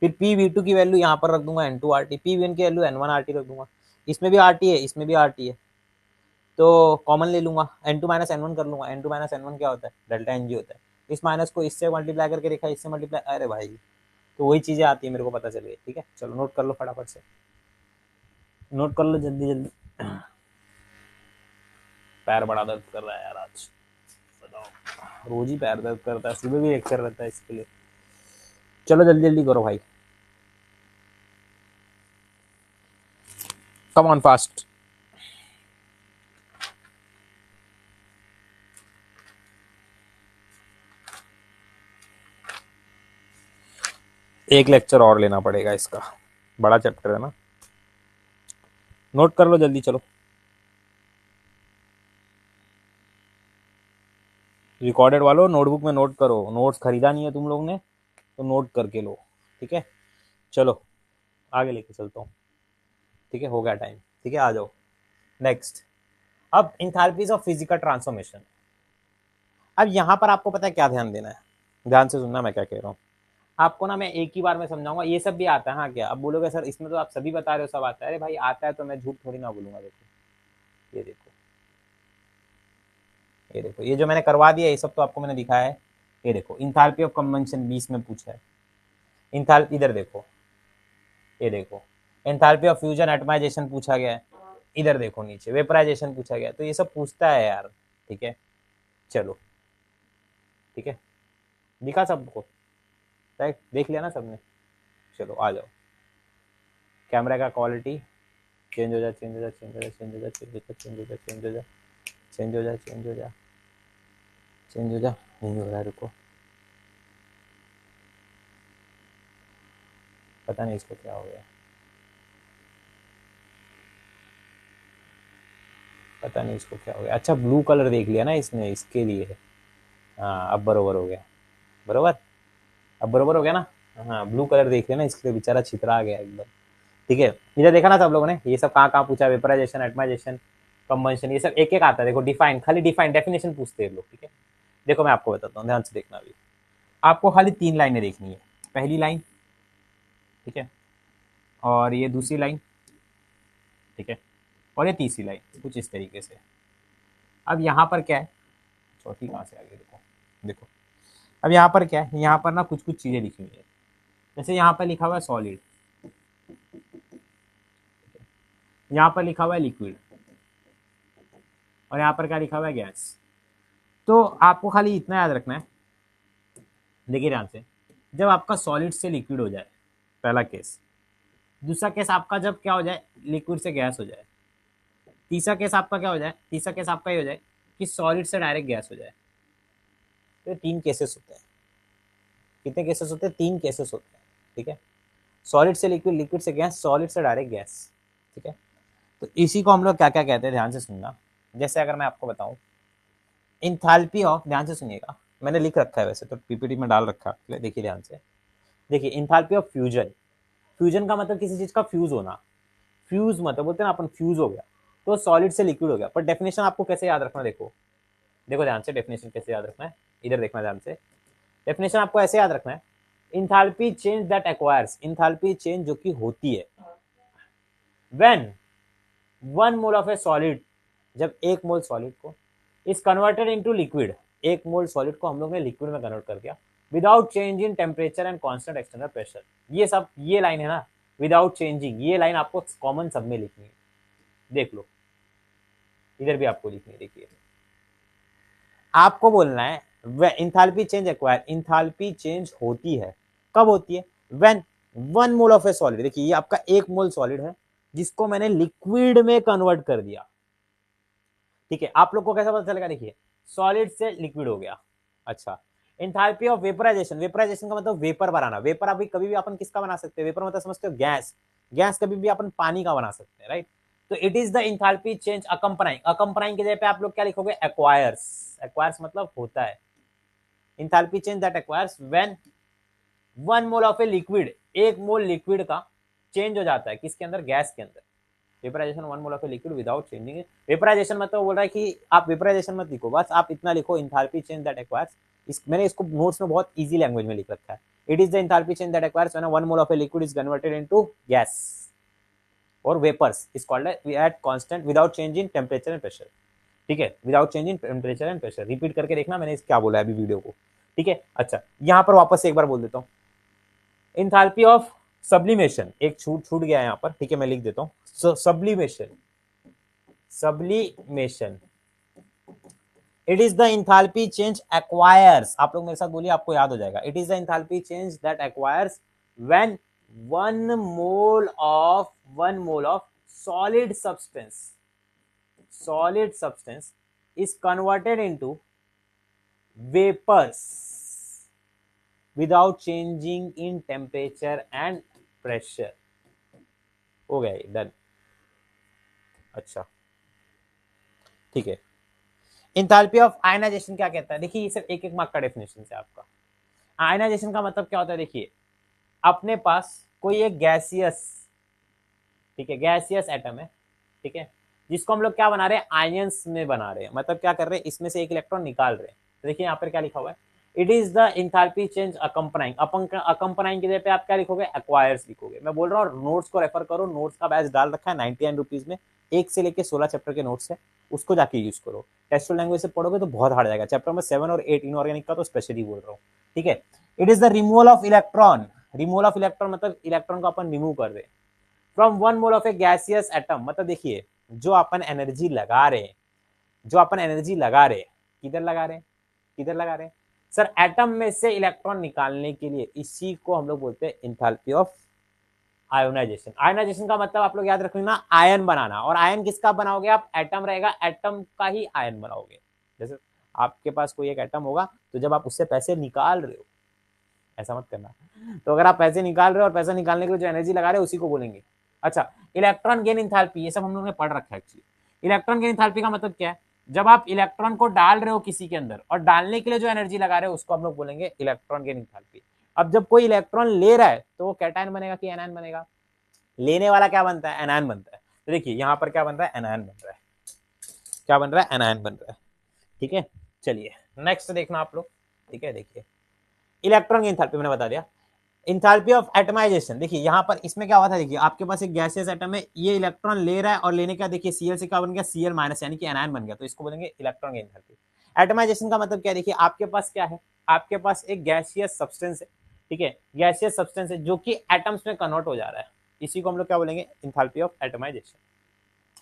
फिर पी वी टू की वैल्यू यहाँ पर रख दूंगा N two R T, P V one की value N one R T रख दूंगा। इसमें भी आर टी है, इसमें भी आर टी है, तो कॉमन ले लूंगा, N two minus N one कर लूंगा। N two minus N one क्या होता है, डेल्टा एन जी होता है। इस माइनस को इससे मल्टीप्लाई करके देखा, इससे मल्टीप्लाई, अरे भाई तो वही चीजें आती है, मेरे को पता चल गई। ठीक है, चलो नोट कर लो फटाफट से, नोट कर लो जल्दी जल्दी। पैर बड़ा दर्द कर रहा है यार आज, बताओ, रोज ही पैर दर्द करता है, सुबह भी लेक्चर रहता है इसके लिए। चलो जल्दी जल्दी करो भाई, कम ऑन फास्ट। एक लेक्चर और लेना पड़ेगा इसका, बड़ा चैप्टर है ना। नोट कर लो जल्दी, चलो रिकॉर्डेड वालों नोटबुक में नोट करो, नोट्स खरीदा नहीं है तुम लोग ने तो नोट करके लो, ठीक है। चलो आगे लेके चलता हूँ, ठीक है, हो गया टाइम, ठीक है, आ जाओ नेक्स्ट। अब इंथैल्पीज ऑफ फिजिकल ट्रांसफॉर्मेशन। अब यहाँ पर आपको पता है क्या ध्यान देना है, ध्यान से सुनना मैं क्या कह रहा हूँ। आपको ना मैं एक ही बार में समझाऊंगा, ये सब भी आता है हाँ क्या, अब बोलोगे सर इसमें तो आप सभी बता रहे हो सब आता है, अरे भाई आता है तो मैं झूठ थोड़ी ना बोलूंगा। देखो ये देखो, ये देखो, ये जो मैंने करवा दिया ये सब तो आपको मैंने दिखाया है। ये देखो इंथैल्पी ऑफ कंबंशन 20 में पूछा है। इंथैल्पी इधर देखो, ये देखो एंथैल्पी ऑफ फ्यूजन एटमाइजेशन पूछा गया है। इधर देखो नीचे वेपराइजेशन पूछा गया है। तो ये सब पूछता है यार, ठीक है। चलो ठीक है, दिखा सबको, राइट, देख लिया ना सबने। चलो आ जाओ, कैमरा का क्वालिटी चेंज हो जा, चेंज हो जा, चेंज हो जा, चेंज हो जा, चेंज हो जा, चेंज हो जा, चेंज हो जा, चेंज हो जा, चेंज हो जा, चेंज हो जा, नहीं हो रहा है, रुको, पता नहीं इसको क्या हो गया, पता नहीं इसको क्या हो गया। अच्छा ब्लू कलर देख लिया ना इसने, इसके लिए। हाँ अब बरोबर हो गया, बरोबर, अब बरोबर हो गया ना। हाँ ब्लू कलर देख लिया ना, इसके लिए बेचारा छितरा गया एकदम, ठीक है। इधर देखा ना सब लोगों ने, ये सब कहाँ कहाँ पूछा, वेपराइजेशन एटमाइजेशन कंबंशन, ये सब एक एक आता है। देखो डिफाइन, खाली डिफाइन डेफिनेशन पूछते हैं लोग, ठीक है। देखो मैं आपको बताता हूँ, ध्यान से देखना अभी। आपको खाली 3 लाइनें देखनी है, पहली लाइन, ठीक है, और ये दूसरी लाइन, ठीक है, और ये तीसरी लाइन, कुछ इस तरीके से। अब यहाँ पर क्या है, चौथी कहाँ से आ गई, देखो देखो। अब यहाँ पर क्या है, यहाँ पर ना कुछ कुछ चीजें लिखी हुई है। जैसे यहाँ पर लिखा हुआ है सॉलिड, यहाँ पर लिखा हुआ है लिक्विड, और यहाँ पर क्या लिखा हुआ है, गैस। तो आपको खाली इतना याद रखना है, देखिए ध्यान से, जब आपका सॉलिड से लिक्विड हो जाए, पहला केस। दूसरा केस आपका जब क्या हो जाए, लिक्विड से गैस हो जाए। तीसरा केस आपका क्या हो जाए, तीसरा केस आपका ये हो जाए कि सॉलिड से डायरेक्ट गैस हो जाए। तो 3 केसेस होते हैं। कितने केसेस होते हैं, 3 केसेस होते हैं, ठीक है। सॉलिड से लिक्विड, लिक्विड से गैस, सॉलिड से डायरेक्ट गैस, ठीक है। तो इसी को हम लोग क्या क्या कहते हैं, ध्यान से सुनना। जैसे अगर मैं आपको बताऊं, इंथैल्पी ऑफ, ध्यान से सुनिएगा, मैंने लिख रखा है वैसे तो पीपीटी में डाल रखा है, देखिए ध्यान से। देखिए इंथैल्पी ऑफ फ्यूजन, फ्यूजन का मतलब किसी चीज का फ्यूज होना। फ्यूज मतलब बोलते हैं ना अपन, फ्यूज हो गया तो सॉलिड से लिक्विड हो गया। पर डेफिनेशन आपको कैसे याद रखना, देखो देखो ध्यान से, डेफिनेशन कैसे याद रखना है, इधर देखना ध्यान से। डेफिनेशन आपको ऐसे याद रखना है, enthalpy change that acquires, enthalpy change जो कि होती है when 1 mole of A solid, जब 1 मोल सॉलिड को is converted into liquid, 1 mole solid को हम लोग ने लिक्विड में कन्वर्ट कर दिया without change in temperature and constant external pressure. ये सब, ये लाइन है ना, विदाउट चेंजिंग, ये लाइन आपको कॉमन सब में लिखनी है। देख लो इधर भी आपको लिखनी है, देखिए आपको बोलना है enthalpy change acquire, enthalpy change होती है, कब होती है, when 1 mole of A solid, देखिए ये आपका 1 मोल सॉलिड है जिसको मैंने लिक्विड में कन्वर्ट कर दिया, ठीक है। आप लोग को कैसा पता चलेगा, देखिए सॉलिड से लिक्विड हो गया। अच्छा, एंथैल्पी ऑफ वेपराइजेशन, वेपराइजेशन का मतलब वेपर बनाना। वेपर अभी कभी भी अपन किसका बना सकते हैं, वेपर मतलब समझते हो गैस, गैस कभी भी अपन पानी का बना सकते हैं, राइट। तो it is the enthalpy change accompanying, accompanying की जगह पे आप लोग क्या लिखोगे, एक्वायर्स, एक्वायर्स मतलब होता है। Enthalpy change that acquires when 1 mole of a liquid, 1 mole liquid का चेंज हो जाता है किसके अंदर, गैस के अंदर। Vaporisation 1 mole of a liquid without changing it, vaporisation मतलब बोल रहा है कि आप वेपराइजेशन मत लिखो, बस आप इतना लिखो, इंथैल्पी चेंज दैट एक्वायर्स। मैंने इसको नोट्स में बहुत इजी लैंग्वेज में लिख रखा है। It is the enthalpy change that acquires when 1 mole of a liquid is converted into gas और vapours is called at constant without change in temperature and pressure, ठीक है, without change in temperature and pressure. Repeat करके देखना मैंने क्या बोला है अभी वीडियो को, ठीक है। अच्छा यहाँ पर वापस से एक बार बोल देता हूँ, इंथैल्पी ऑफ सब्लिमेशन, एक छूट छूट गया है यहाँ पर, ठीक है, मैं लिख देता हूँ, sublimation, sublimation, it is the enthalpy change acquires, आप लोग मेरे साथ बोलिए आपको याद हो जाएगा, it is the enthalpy change that acquires when 1 mole of solid substance, solid substance is converted into vapors, without changing in temperature and pressure. हो गया ये, डन। अच्छा ठीक है। इंथैल्पी ऑफ आयनाइजेशन क्या कहता है, देखिए ये सिर्फ एक एक मार्क का डेफिनेशन है आपका। आयनाइजेशन का मतलब क्या होता है, देखिए अपने पास कोई एक गैसियस, ठीक है, गैसियस एटम है, ठीक है, जिसको हम लोग क्या बना रहे हैं, आयंस में बना रहे हैं, मतलब क्या कर रहे हैं, इसमें से एक इलेक्ट्रॉन निकाल रहे हैं। तो देखिए यहाँ पर क्या लिखा हुआ है, it is the enthalpy change accompanying. Accompanying की जगह पे आप क्या लिखोगे, एक्वायर्स लिखोगे। मैं बोल रहा हूँ नोट्स को रेफर करो, नोट्स का बैच डाल रखा है 99 रुपीज में, 1 से लेके 16 चैप्टर के नोट्स है, उसको जाके यूज करो। टेक्सुअल लैंग्वेज से पढ़ोगे तो बहुत हार्ड जाएगा। चैप्टर नंबर 7 और 8 इनऑर्गेनिक का तो स्पेशली बोल रहा हूँ, ठीक है। It is the removal of electron. Removal of electron मतलब इलेक्ट्रॉन को अपन रिमूव कर रहे हैं from one mole of A gaseous atom. मतलब देखिए जो अपन एनर्जी लगा रहे हैं, जो अपन एनर्जी लगा रहे हैं, किधर लगा रहे हैं, किधर लगा रहे हैं सर, एटम में से इलेक्ट्रॉन निकालने के लिए। इसी को हम लोग बोलते हैं इंथैल्पी ऑफ आयोनाइजेशन। आयोनाइजेशन का मतलब आप लोग याद रखना, आयन बनाना। और आयन किसका बनाओगे आप, एटम रहेगा, एटम का ही आयन बनाओगे। जैसे आपके पास कोई एक एटम होगा, तो जब आप उससे पैसे निकाल रहे हो, ऐसा मत करना, तो अगर आप पैसे निकाल रहे हो और पैसा निकालने के लिए जो एनर्जी लगा रहे हो उसी को बोलेंगे। अच्छा, इलेक्ट्रॉन गेन इंथैल्पी, ये सब हम लोगों ने पढ़ रखा है एक्चुअली। इलेक्ट्रॉन गेन इंथैल्पी का मतलब क्या है, जब आप इलेक्ट्रॉन को डाल रहे हो किसी के अंदर और डालने के लिए जो एनर्जी लगा रहे हो उसको हम लोग बोलेंगे इलेक्ट्रॉन गेन इंथैल्पी। अब जब कोई इलेक्ट्रॉन ले रहा है तो वो कैटायन बनेगा कि एनायन बनेगा, लेने वाला क्या बनता है, एनायन बनता है। तो देखिए यहाँ पर क्या बन रहा है, एनायन बन रहा है। क्या बन रहा है, एनायन बन रहा है, ठीक है। चलिए नेक्स्ट देखना आप लोग, ठीक है। देखिए इलेक्ट्रॉन की एंथैल्पी मैंने बता दिया। इंथैल्पी ऑफ एटमाइजेशन, देखिए यहाँ पर इसमें क्या हुआ था, देखिए आपके पास एक गैसियस एटम है, ये इलेक्ट्रॉन ले रहा है और लेने का देखिए Cl से क्या बन गया, Cl माइनस, यानी कि एनायन बन गया, तो इसको बोलेंगे इलेक्ट्रॉन की एंथैल्पी। एटमाइजेशन का मतलब क्या है, देखिए आपके पास क्या है, आपके पास एक गैसियस सब्सटेंस है, ठीक है, गैसियस सब्सटेंस है जो कि एटम्स में कन्वर्ट हो जा रहा है, इसी को हम लोग क्या बोलेंगे, इंथैल्पी ऑफ एटमाइजेशन।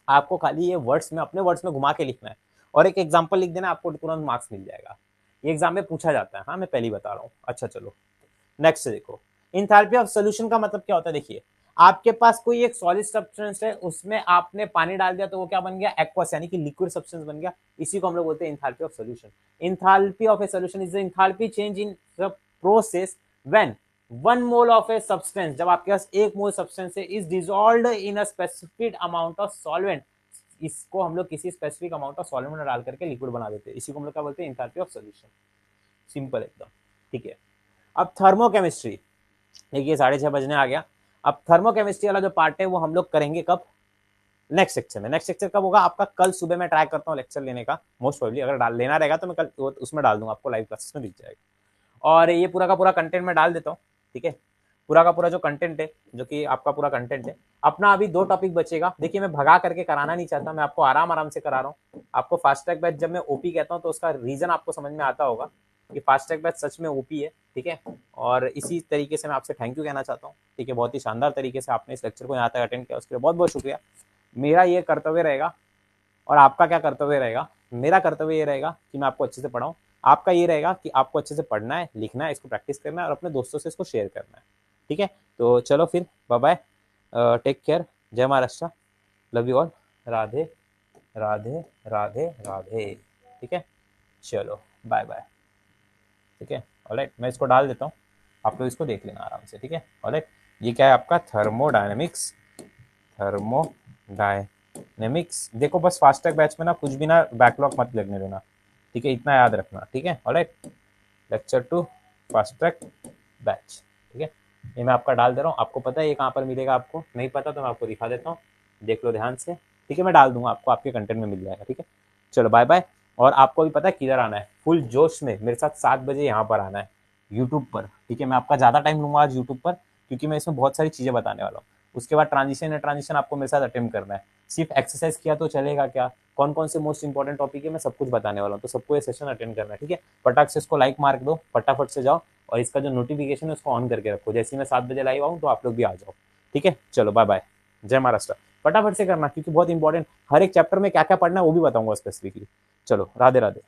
आपको खाली ये वर्ड्स में, अपने वर्ड्स में घुमा के लिखना है और एक एग्जाम्पल लिख देना, आपको तुरंत मार्क्स मिल जाएगा। ये एग्जाम में पूछा जाता है, हाँ मैं पहले ही बता रहा हूँ। अच्छा चलो नेक्स्ट देखो, इंथैल्पी ऑफ सॉल्यूशन का मतलब क्या होता है, देखिए आपके पास कोई एक सॉलिड सब्सटेंस है, उसमें आपने पानी डाल दिया तो वो क्या बन गया, एक्वस, यानी कि लिक्विड सब्सटेंस बन गया, इसी को हम लोग बोलते हैं enthalpy of solution. Enthalpy of A solution is the enthalpy change in the process when 1 mole of a substance, जब आपके पास 1 मोल सब्सटेंस है, is dissolved in a specific amount of solvent. इसको हम लोग किसी स्पेसिफिक अमाउंट ऑफ सॉल्वेंट में डाल करके लिक्विड बना देते हैं, इसी को हम लोग क्या बोलते हैं, इंथैल्पी ऑफ सॉल्यूशन। सिंपल एकदम, ठीक है। अब थर्मोकेमिस्ट्री, देखिए 6:30 बजने आ गया। अब थर्मोकेमिस्ट्री वाला जो पार्ट है वो हम लोग करेंगे कब, नेक्स्ट सेक्शन में। नेक्स्ट सेक्शन कब होगा आपका, कल सुबह मैं ट्राई करता हूँ लेक्चर लेने का, मोस्ट प्रोबेबली अगर डाल लेना रहेगा तो मैं कल उसमें डाल दूंगा, आपको लाइव क्लासेस में दिख जाएगा। और ये पूरा का पूरा कंटेंट मैं डाल देता हूँ, ठीक है। पूरा का पूरा जो कंटेंट है, जो कि आपका पूरा कंटेंट है अपना, अभी 2 टॉपिक बचेगा। देखिए मैं भगा करके कराना नहीं चाहता, मैं आपको आराम आराम से करा रहा हूँ। आपको फास्ट ट्रैक बैच जब मैं ओपी कहता हूँ तो उसका रीजन आपको समझ में आता होगा कि फास्ट ट्रैक बैच सच में ओपी है, ठीक है। और इसी तरीके से मैं आपसे थैंक यू कहना चाहता हूँ, ठीक है। बहुत ही शानदार तरीके से आपने इस लेक्चर को यहाँ तक अटेंड किया, उसके लिए बहुत बहुत शुक्रिया। मेरा ये कर्तव्य रहेगा, और आपका क्या कर्तव्य रहेगा, मेरा कर्तव्य ये रहेगा कि मैं आपको अच्छे से पढ़ाऊँ, आपका ये रहेगा कि आपको अच्छे से पढ़ना है, लिखना है, इसको प्रैक्टिस करना है और अपने दोस्तों से इसको शेयर करना है, ठीक है। तो चलो फिर बाय बाय, टेक केयर, जय Maharashtra, love you all, Radhe Radhe Radhe Radhe, ठीक है। चलो बाय बाय, ठीक है। ऑलराइट, मैं इसको डाल देता हूँ, आप लोग इसको देख लेना आराम से, ठीक है। ऑलराइट, ये क्या है आपका, थर्मोडायनेमिक्स, थर्मोडायनेमिक्स। देखो बस फास्ट ट्रैक बैच में ना कुछ भी ना बैकलॉग मत लगने देना, ठीक है, इतना याद रखना, ठीक है। Alright, lecture 2 fast track batch, ठीक है। ये मैं आपका डाल दे रहा हूँ, आपको पता है ये कहाँ पर मिलेगा, आपको नहीं पता तो मैं आपको दिखा देता हूँ, देख लो ध्यान से, ठीक है। मैं डाल दूंगा, आपको आपके कंटेंट में मिल जाएगा, ठीक है। चलो बाय बाय। और आपको भी पता है किधर आना है, फुल जोश में मेरे साथ 7 बजे यहाँ पर आना है यूट्यूब पर, ठीक है। मैं आपका ज़्यादा टाइम लूंगा आज यूट्यूब पर, क्योंकि मैं इसमें बहुत सारी चीज़ें बताने वाला हूँ। उसके बाद ट्रांजिशन आपको मेरे साथ अटेम्प्ट करना है। सिर्फ एक्सरसाइज किया तो चलेगा क्या, कौन कौन से मोस्ट इंपॉर्टेंट टॉपिक है मैं सब कुछ बताने वाला हूँ, तो सबको ये सेशन अटेंड करना है, ठीक है। फटाक से इसको लाइक मार्क दो, फटाफट से जाओ और इसका जो नोटिफिकेशन है उसको ऑन करके रखो, जैसे ही मैं 7 बजे लाइव आऊँ तो आप लोग भी आ जाओ, ठीक है। चलो बाय बाय, जय महाराष्ट्र। फटाफट से करना क्योंकि बहुत इंपॉर्टेंट, हर एक चैप्टर में क्या क्या पढ़ना है वो भी बताऊंगा स्पेसिफिकली। चलो राधे राधे।